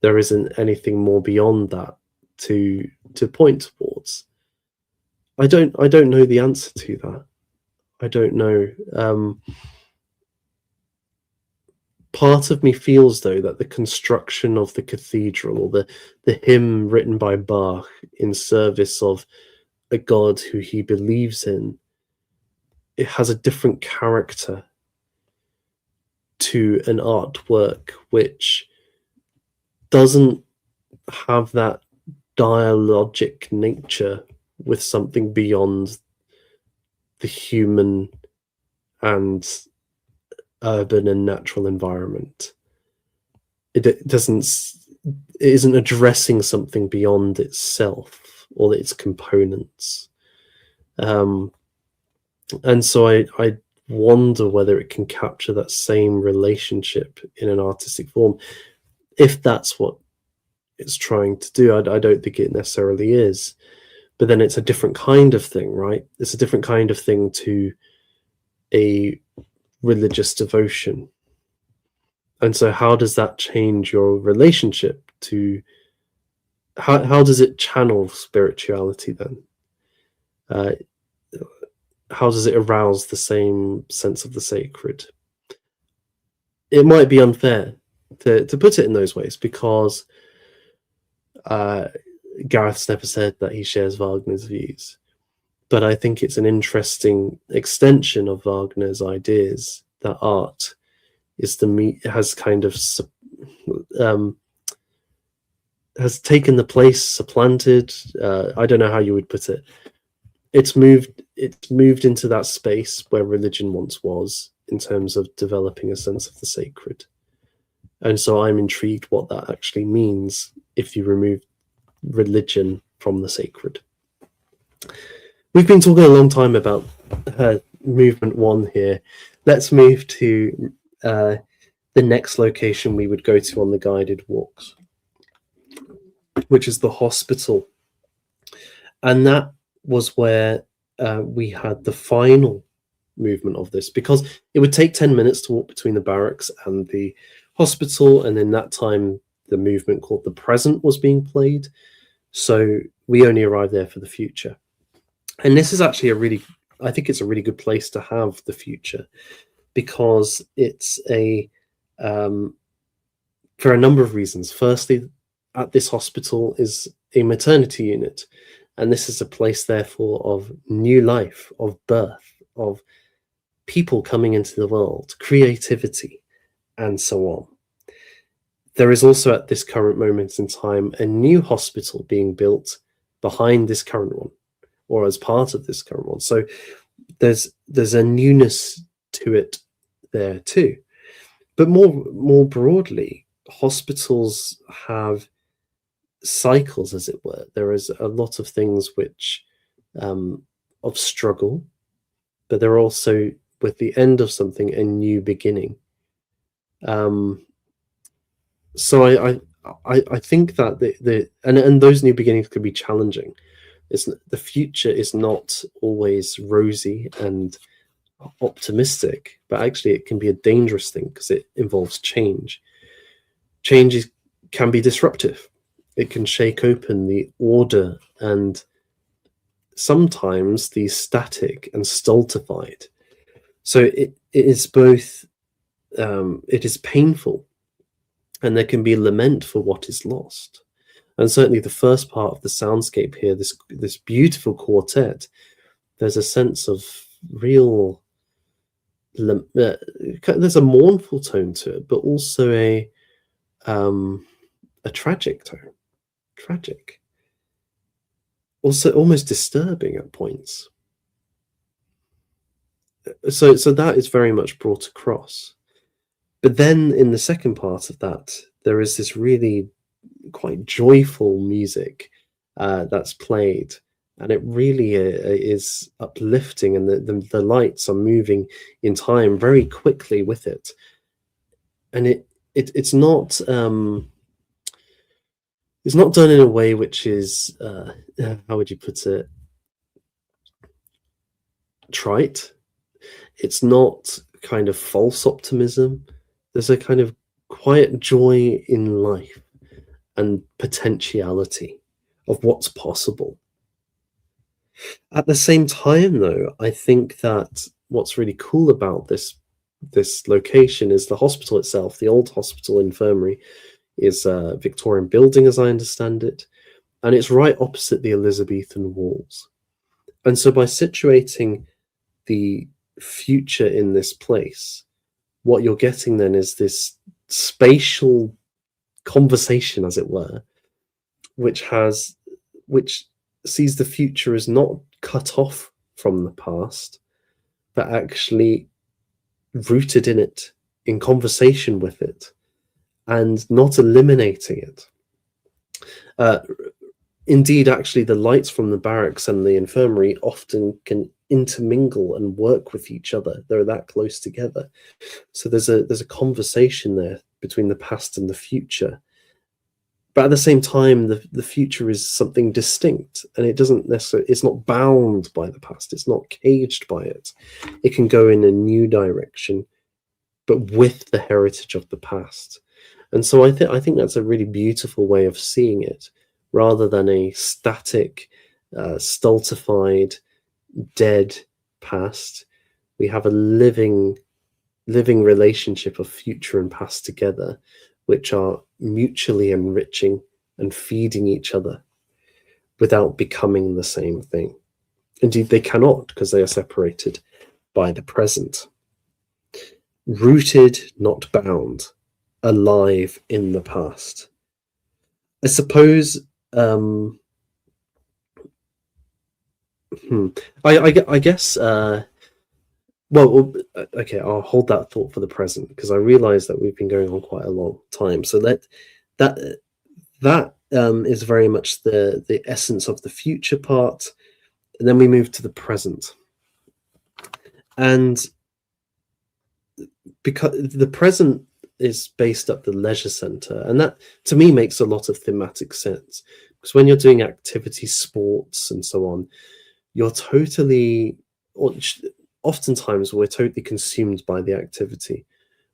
there isn't anything more beyond that to point towards? I don't know the answer to that. I don't know. Part of me feels, though, that the construction of the cathedral, or the hymn written by Bach in service of a god who he believes in, it has a different character to an artwork which doesn't have that dialogic nature with something beyond the human and urban and natural environment. It isn't addressing something beyond itself or its components. And so I wonder whether it can capture that same relationship in an artistic form, if that's what it's trying to do. I don't think it necessarily is, but then it's a different kind of thing, right? It's a different kind of thing to a religious devotion. And so how does that change your relationship to, how does it channel spirituality then? How does it arouse the same sense of the sacred? It might be unfair to put it in those ways, because Gareth's never said that he shares Wagner's views. But I think it's an interesting extension of Wagner's ideas that art is has kind of has taken the place, supplanted. I don't know how you would put it. It's moved into that space where religion once was, in terms of developing a sense of the sacred. And so I'm intrigued what that actually means if you remove religion from the sacred. We've been talking a long time about movement 1 here. Let's move to the next location we would go to on the guided walks, which is the hospital. And that was where we had the final movement of this, because it would take 10 minutes to walk between the barracks and the hospital, and in that time the movement called the present was being played, so we only arrived there for the future. And this is actually I think it's a really good place to have the future, because it's for a number of reasons. Firstly, at this hospital is a maternity unit, and this is a place, therefore, of new life, of birth, of people coming into the world, creativity, and so on. There is also, at this current moment in time, a new hospital being built behind this current one, or as part of this current one. So there's a newness to it there too. But more broadly, hospitals have cycles, as it were. There is a lot of things which of struggle, but there are also, with the end of something, a new beginning. So I think that and those new beginnings could be challenging. The future is not always rosy and optimistic, but actually it can be a dangerous thing because it involves change. Change can be disruptive. It can shake open the order and sometimes the static and stultified. So it is both, it is painful, and there can be lament for what is lost. And certainly the first part of the soundscape here, this beautiful quartet, there's a sense of real, there's a mournful tone to it, but also a tragic tone, tragic, also almost disturbing at points. So that is very much brought across. But then in the second part of that, there is this really quite joyful music that's played, and it really is uplifting, and the lights are moving in time very quickly with it, and it's not done in a way which is how would you put it, trite. It's not kind of false optimism. There's a kind of quiet joy in life and potentiality of what's possible. At the same time, though, I think that what's really cool about this location is the hospital itself. The old hospital infirmary is a Victorian building, as I understand it, and it's right opposite the Elizabethan walls. And so by situating the future in this place, what you're getting then is this spatial conversation, as it were, which sees the future as not cut off from the past, but actually rooted in it, in conversation with it, and not eliminating it. Indeed, actually, the lights from the barracks and the infirmary often can intermingle and work with each other. They're that close together. So there's a conversation there between the past and the future. But at the same time, the future is something distinct, and it doesn't necessarily, it's not bound by the past, it's not caged by it. It can go in a new direction, but with the heritage of the past. And so I think that's a really beautiful way of seeing it, rather than a static, stultified, dead past. We have a living relationship of future and past together, which are mutually enriching and feeding each other without becoming the same thing. Indeed, they cannot, because they are separated by the present. Rooted, not bound, alive in the past. I suppose I guess well, okay, I'll hold that thought for the present, because I realize that we've been going on quite a long time. So that is very much the essence of the future part, and then we move to the present. And because the present is based at the leisure centre, and that to me makes a lot of thematic sense, because when you're doing activities, sports, and so on, you're totally, or oftentimes we're totally consumed by the activity.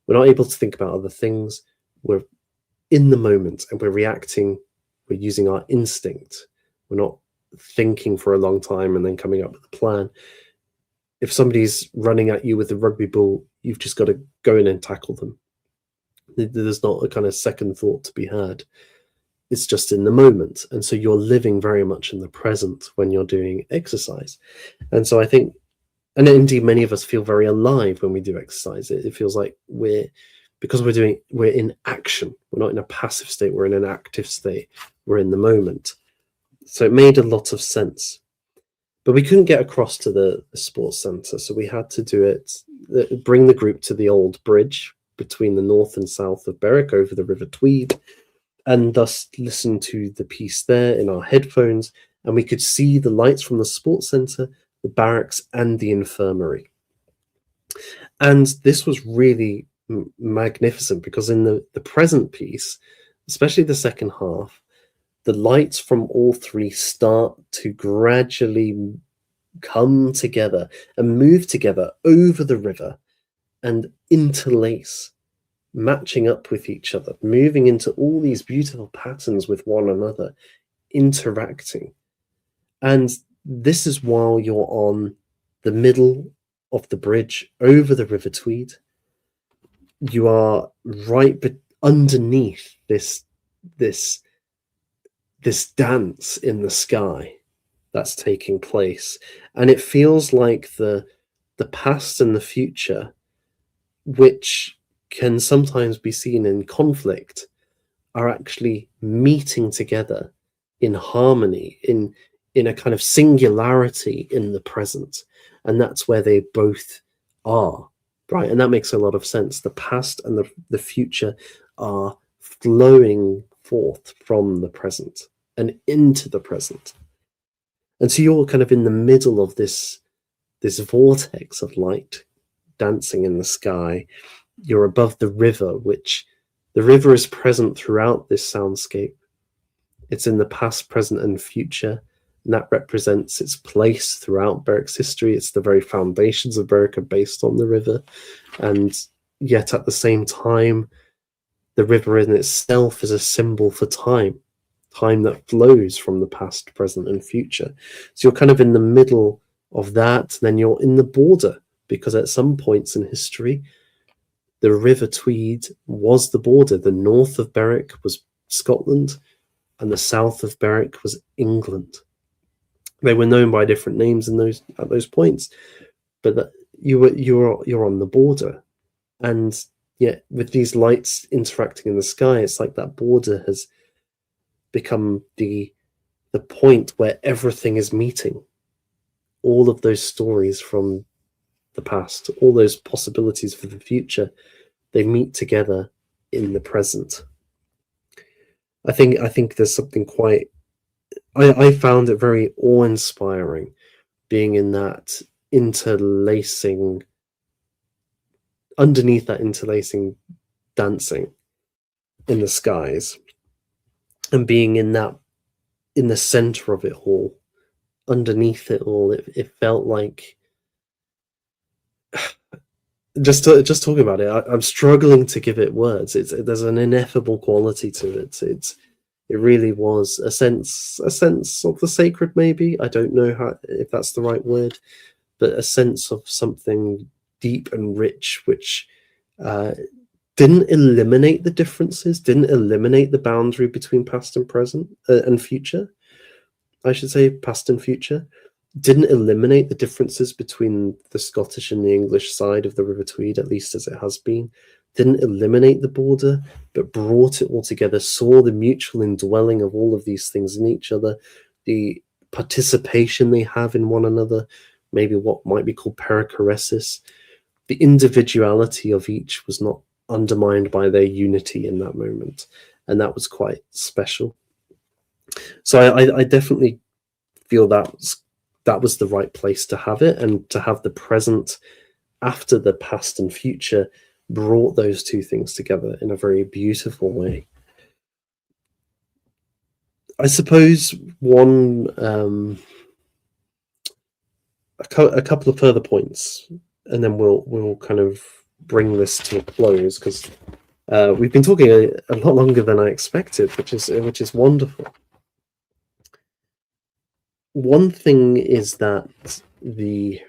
We're not able to think about other things. We're in the moment and we're reacting. We're using our instinct. We're not thinking for a long time and then coming up with a plan. If somebody's running at you with a rugby ball, you've just got to go in and tackle them. There's not a kind of second thought to be had. It's just in the moment. And so you're living very much in the present when you're doing exercise. And so I think, and indeed many of us feel very alive when we do exercise. It feels like we're in action. We're not in a passive state, we're in an active state. We're in the moment. So it made a lot of sense. But we couldn't get across to the sports centre, so we had to bring the group to the old bridge between the north and south of Berwick over the River Tweed, and thus listen to the piece there in our headphones, and we could see the lights from the sports centre, the barracks, and the infirmary. And this was really magnificent, because in the present piece, especially the second half, the lights from all three start to gradually come together and move together over the river and interlace, matching up with each other, moving into all these beautiful patterns with one another, interacting. And this is while you're on the middle of the bridge over the River Tweed. You are right underneath this dance in the sky that's taking place, and it feels like the past and the future, which can sometimes be seen in conflict, are actually meeting together in harmony, in a kind of singularity in the present, and that's where they both are, right? And that makes a lot of sense. The past and the future are flowing forth from the present and into the present, and so you're kind of in the middle of this vortex of light dancing in the sky. You're above the river, which the river is present throughout this soundscape. It's in the past, present, and future, and that represents its place throughout Berwick's history. It's the very foundations of Berwick are based on the river, and yet at the same time, the river in itself is a symbol for time that flows from the past, present, and future. So you're kind of in the middle of that, then you're in the border, because at some points in history, the River Tweed was the border. The north of Berwick was Scotland, and the south of Berwick was England. They were known by different names at those points, but you're on the border, and yet with these lights interacting in the sky, it's like that border has become the point where everything is meeting. All of those stories from the past, all those possibilities for the future, they meet together in the present. I think there's something quite. I found it very awe-inspiring being in that interlacing, underneath that interlacing dancing in the skies, and being in the center of it all, underneath it all. It felt like just talking about it, I'm struggling to give it words. There's an ineffable quality to it. It really was a sense of the sacred, maybe. I don't know if that's the right word, but a sense of something deep and rich, which didn't eliminate the differences, didn't eliminate the boundary between past and present and future. I should say past and future. Didn't eliminate the differences between the Scottish and the English side of the River Tweed, at least as it has been. Didn't eliminate the border, but brought it all together, saw the mutual indwelling of all of these things in each other, the participation they have in one another, maybe what might be called perichoresis. The individuality of each was not undermined by their unity in that moment, and that was quite special. So I definitely feel that was the right place to have it, and to have the present after the past and future brought those two things together in a very beautiful way. I suppose a couple of further points, and then we'll kind of bring this to a close, because we've been talking a lot longer than I expected, which is wonderful. One thing is that the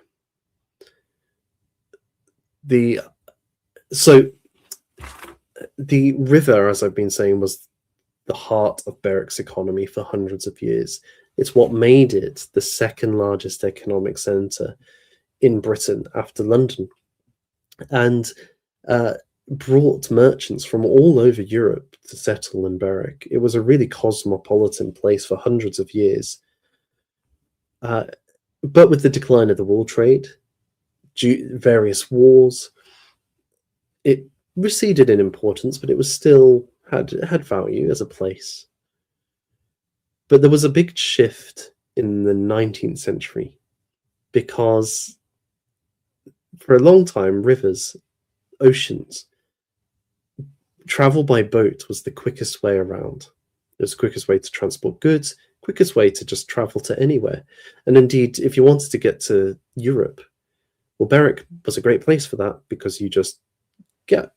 river, as I've been saying, was the heart of Berwick's economy for hundreds of years. It's what made it the second largest economic centre in Britain after London, and brought merchants from all over Europe to settle in Berwick. It was a really cosmopolitan place for hundreds of years. But with the decline of the wool trade, various wars, it receded in importance, but it was still had value as a place. But there was a big shift in the 19th century, because for a long time, rivers, oceans, travel by boat was the quickest way around. It was the quickest way to transport goods, quickest way to just travel to anywhere. And indeed, if you wanted to get to Europe, well, Berwick was a great place for that, because you just go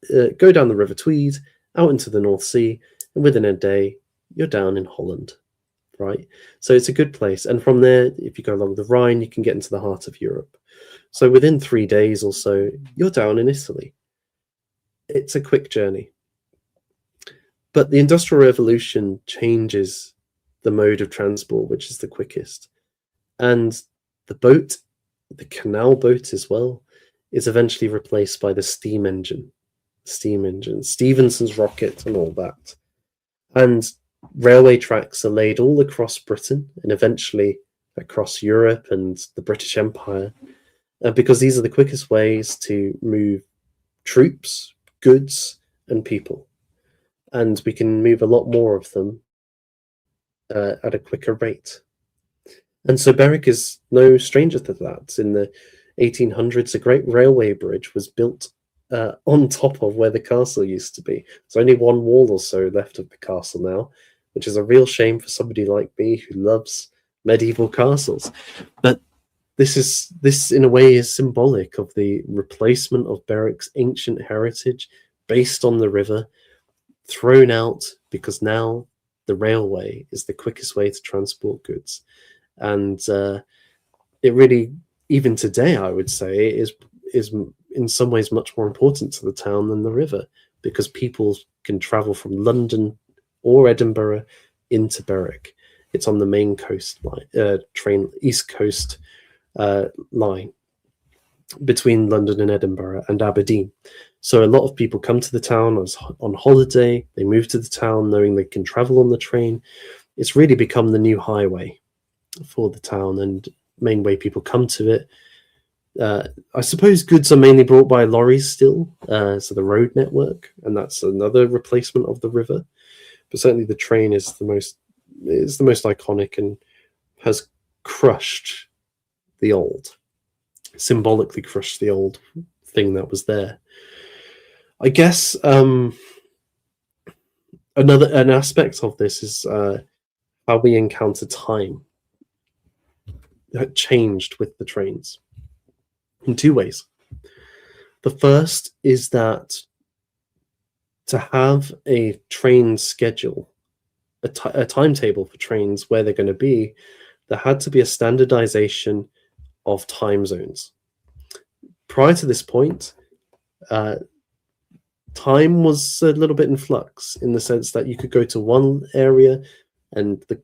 down the River Tweed, out into the North Sea, and within a day, you're down in Holland, right? So it's a good place. And from there, if you go along the Rhine, you can get into the heart of Europe. So within 3 days or so, you're down in Italy. It's a quick journey. But the Industrial Revolution changes the mode of transport, which is the quickest. And the boat, the canal boat as well, is eventually replaced by the steam engine, Stephenson's rocket and all that. And railway tracks are laid all across Britain and eventually across Europe and the British Empire, because these are the quickest ways to move troops, goods, and people. And we can move a lot more of them at a quicker rate. And so Berwick is no stranger to that. In the 1800s, a great railway bridge was built on top of where the castle used to be. There's only one wall or so left of the castle now, which is a real shame for somebody like me who loves medieval castles. But this in a way is symbolic of the replacement of Berwick's ancient heritage based on the river, thrown out because now the railway is the quickest way to transport goods. And it really, even today, I would say, is in some ways much more important to the town than the river, because people can travel from London or Edinburgh into Berwick. It's on the main coast line, east coast line between London and Edinburgh and Aberdeen. So a lot of people come to the town on holiday. They move to the town knowing they can travel on the train. It's really become the new highway for the town and main way people come to it. I suppose goods are mainly brought by lorries still, so the road network, and that's another replacement of the river. But certainly the train is the most iconic and has crushed the old, symbolically crushed the old thing that was there. I guess an aspect of this is how we encounter time. That changed with the trains in two ways. The first is that to have a train schedule, a timetable for trains where they're going to be, there had to be a standardization of time zones. Prior to this point, time was a little bit in flux, in the sense that you could go to one area and the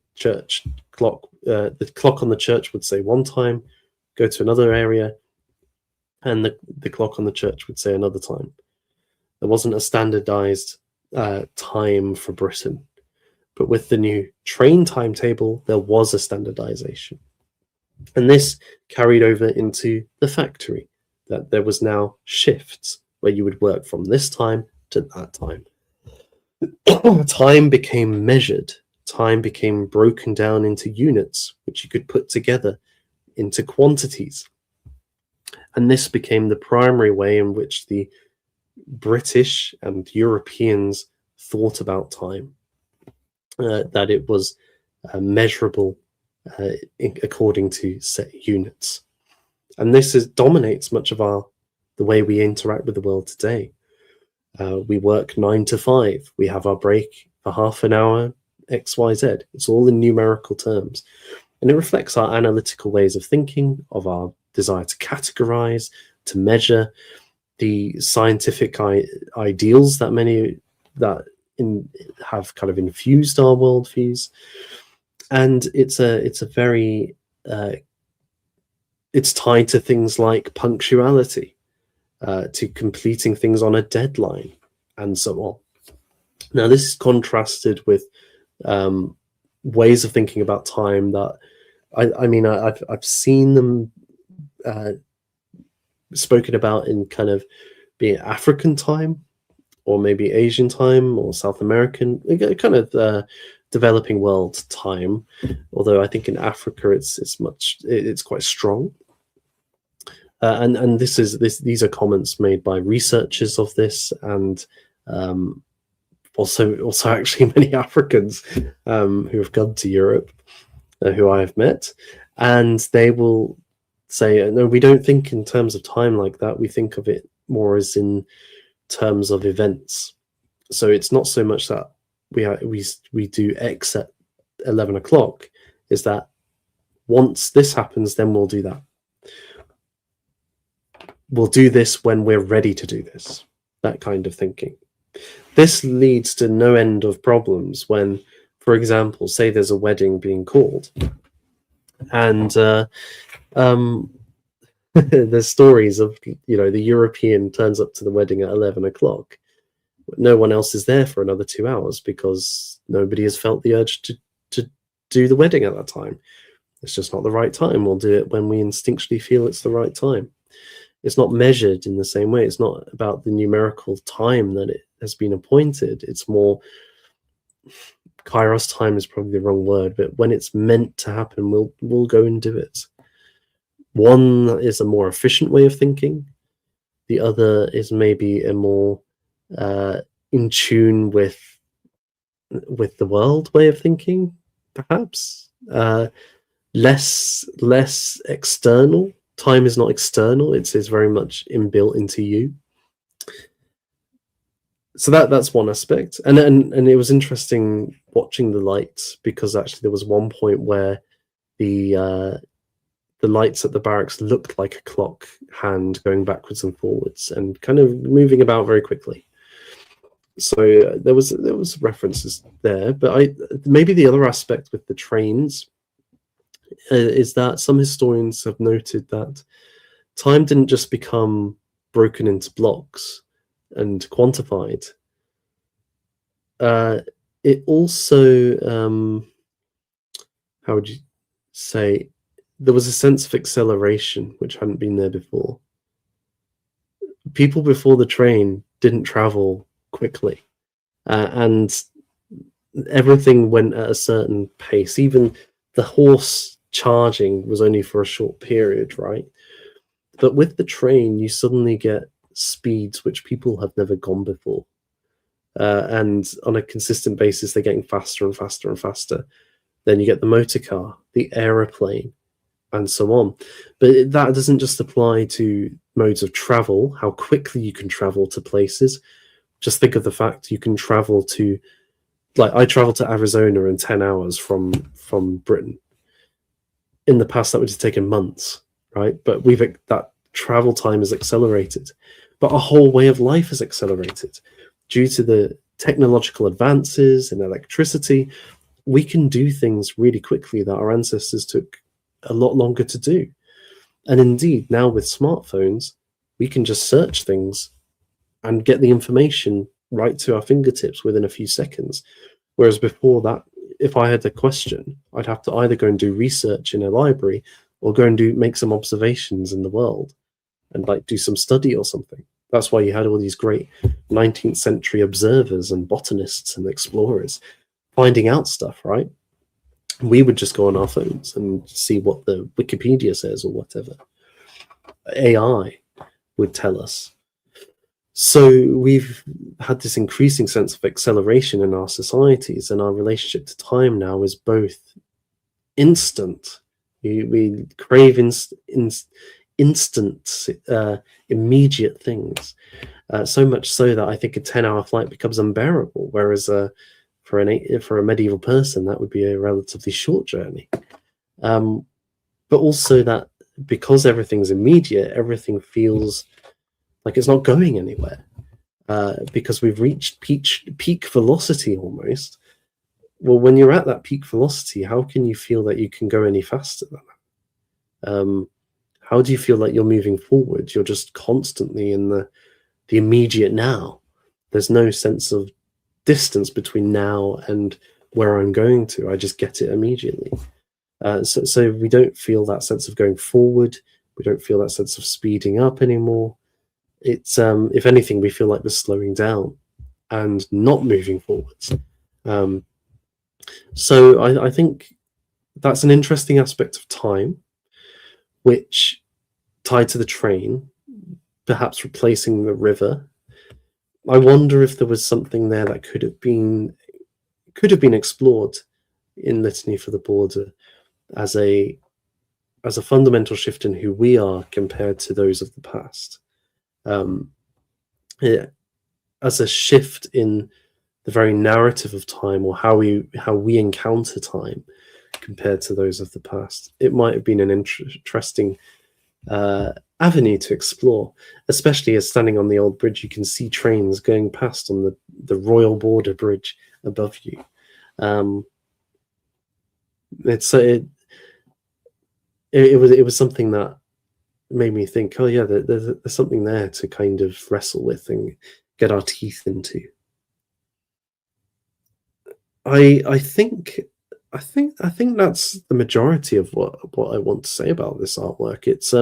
clock on the church would say one time, go to another area, and the clock on the church would say another time. There wasn't a standardized time for Britain. But with the new train timetable, there was a standardization. And this carried over into the factory, that there was now shifts where you would work from this time to that time. Time became measured. Time became broken down into units, which you could put together into quantities. And this became the primary way in which the British and Europeans thought about time, that it was measurable according to set units. And this dominates much of the way we interact with the world today. We work 9 to 5. We have our break for half an hour, XYZ. It's all in numerical terms. And it reflects our analytical ways of thinking, of our desire to categorize, to measure, the scientific ideals that many have kind of infused our worldviews. And it's very it's tied to things like punctuality, to completing things on a deadline, and so on. Now, this is contrasted with ways of thinking about time that I've seen them spoken about in kind of being African time, or maybe Asian time, or South American, kind of developing world time. Although I think in Africa it's quite strong. And these are comments made by researchers of this, and also actually many Africans who have come to Europe. who I have met, and they will say, no, we don't think in terms of time like that. We think of it more as in terms of events. So it's not so much that we do X at 11 o'clock, is that once this happens, then we'll do that. We'll do this when we're ready to do this, that kind of thinking. This leads to no end of problems when, for example, say there's a wedding being called, and there's stories of, the European turns up to the wedding at 11 o'clock. No one else is there for another 2 hours because nobody has felt the urge to do the wedding at that time. It's just not the right time. We'll do it when we instinctually feel it's the right time. It's not measured in the same way. It's not about the numerical time that it has been appointed. It's more, Kairos time is probably the wrong word, but when it's meant to happen, we'll go and do it. One is a more efficient way of thinking. The other is maybe a more in tune with the world way of thinking, perhaps. Less external. Time is not external. It's very much inbuilt into you. So that's one aspect. And it was interesting watching the lights, because actually there was one point where the lights at the barracks looked like a clock hand going backwards and forwards and kind of moving about very quickly. So there was references there, but maybe the other aspect with the trains is that some historians have noted that time didn't just become broken into blocks and quantified. It also, how would you say, there was a sense of acceleration which hadn't been there before. People before the train didn't travel quickly, and everything went at a certain pace. Even the horse charging was only for a short period, right? But with the train, you suddenly get speeds which people have never gone before. And on a consistent basis, they're getting faster and faster and faster. Then you get the motor car, the aeroplane, and so on. But that doesn't just apply to modes of travel, how quickly you can travel to places. Just think of the fact you can travel to, like, I traveled to Arizona in 10 hours from Britain. In the past, that would have taken months, right? But that travel time is accelerated. But our whole way of life is accelerated. Due to the technological advances in electricity, we can do things really quickly that our ancestors took a lot longer to do. And indeed, now with smartphones, we can just search things and get the information right to our fingertips within a few seconds. Whereas before that, if I had a question, I'd have to either go and do research in a library or go and make some observations in the world and like do some study or something. That's why you had all these great 19th century observers and botanists and explorers finding out stuff, right? We would just go on our phones and see what the Wikipedia says or whatever. AI would tell us. So we've had this increasing sense of acceleration in our societies, and our relationship to time now is both instant. We crave instant, immediate things. So much so that I think a 10-hour flight becomes unbearable, whereas for a medieval person, that would be a relatively short journey. But also that because everything's immediate, everything feels like it's not going anywhere, because we've reached peak velocity almost. Well, when you're at that peak velocity, how can you feel that you can go any faster than that? How do you feel like you're moving forward? You're just constantly in the immediate now. There's no sense of distance between now and where I'm going to. I just get it immediately. So we don't feel that sense of going forward. We don't feel that sense of speeding up anymore. It's if anything, we feel like we're slowing down and not moving forwards. So I think that's an interesting aspect of time, which tied to the train, perhaps replacing the river. I wonder if there was something there that could have been explored in Litany for the Border. as a fundamental shift in who we are compared to those of the past. Um, yeah, as a shift in the very narrative of time, or how we encounter time compared to those of the past. It might have been an interesting avenue to explore, especially as standing on the old bridge, you can see trains going past on the Royal Border Bridge above you. It was something that made me think, oh yeah, there's something there to kind of wrestle with and get our teeth into. I think that's the majority of what I want to say about this artwork. It's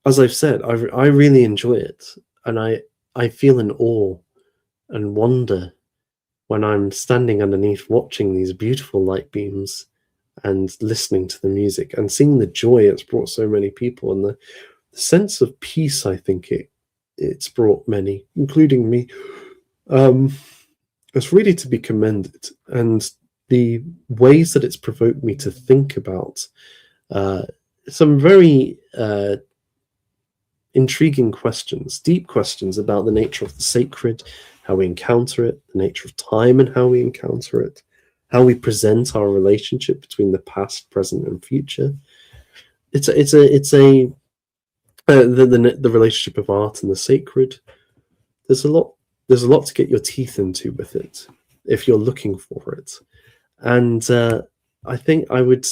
as I've said, I really enjoy it, and I feel an awe and wonder when I'm standing underneath watching these beautiful light beams and listening to the music and seeing the joy it's brought so many people, and the sense of peace I think it's brought many, including me. It's really to be commended, and the ways that it's provoked me to think about some very intriguing questions, deep questions about the nature of the sacred, how we encounter it, the nature of time and how we encounter it, how we present our relationship between the past, present, and future. The relationship of art and the sacred. There's a lot to get your teeth into with it if you're looking for it, and I think I would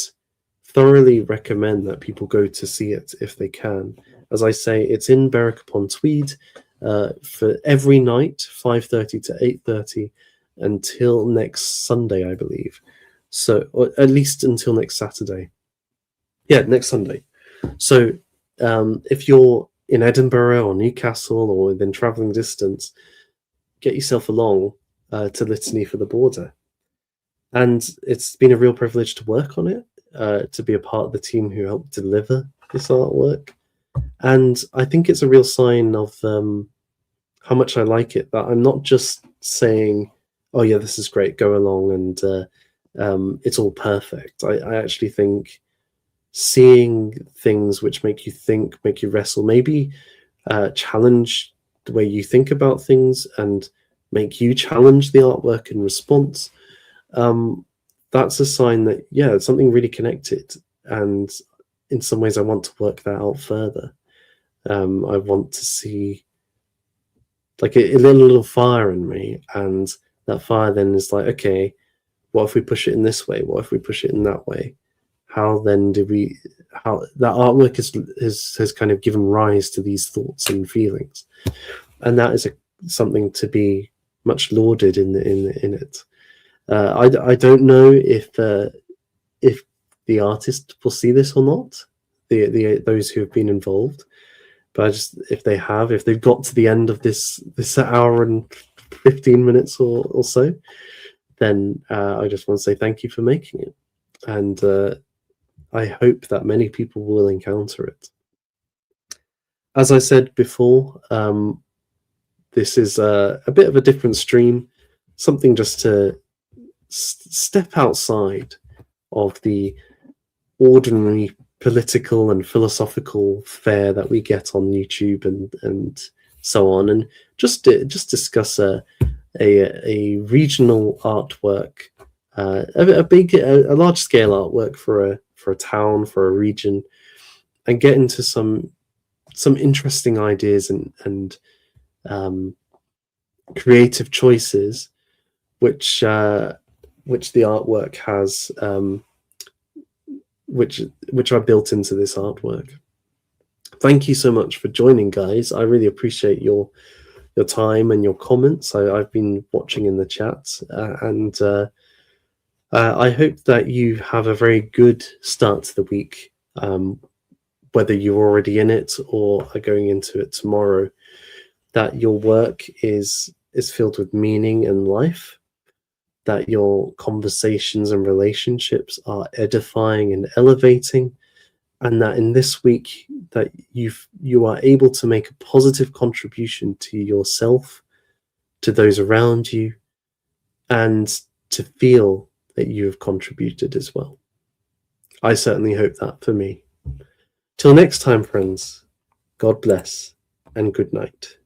thoroughly recommend that people go to see it if they can. As I say, it's in Berwick upon Tweed for every night, 5:30 to 8:30, until next Sunday, I believe. So, or at least until next Saturday. Yeah, next Sunday. So, if you're in Edinburgh or Newcastle or within travelling distance, get yourself along to Litany for the Border. And it's been a real privilege to work on it, to be a part of the team who helped deliver this artwork. And I think it's a real sign of how much I like it, that I'm not just saying, oh yeah, this is great, go along, and it's all perfect. I actually think seeing things which make you think, make you wrestle, maybe challenge the way you think about things and make you challenge the artwork in response, that's a sign that, yeah, it's something really connected. And in some ways I want to work that out further. I want to see like a little fire in me, and that fire then is like, okay, what if we push it in this way? What if we push it in that way? How then do we? How that artwork has kind of given rise to these thoughts and feelings, and that is something to be much lauded in it. I don't know if the artist will see this or not, those who have been involved. But if they've got to the end of this hour and 15 minutes or so, then I just want to say thank you for making it. And I hope that many people will encounter it. As I said before, this is a bit of a different stream, something just to step outside of the ordinary political and philosophical fare that we get on YouTube and so on, and just discuss a regional artwork, a large scale artwork for a town, for a region, and get into some interesting ideas and creative choices which the artwork has, which are built into this artwork. Thank you so much for joining, guys. I really appreciate your time and your comments. I've been watching in the chat, and I hope that you have a very good start to the week, whether you're already in it or are going into it tomorrow. That your work is filled with meaning and life, that your conversations and relationships are edifying and elevating, and that in this week that you are able to make a positive contribution to yourself, to those around you, and to feel that you have contributed as well. I certainly hope that for me. Till next time, friends, God bless and good night.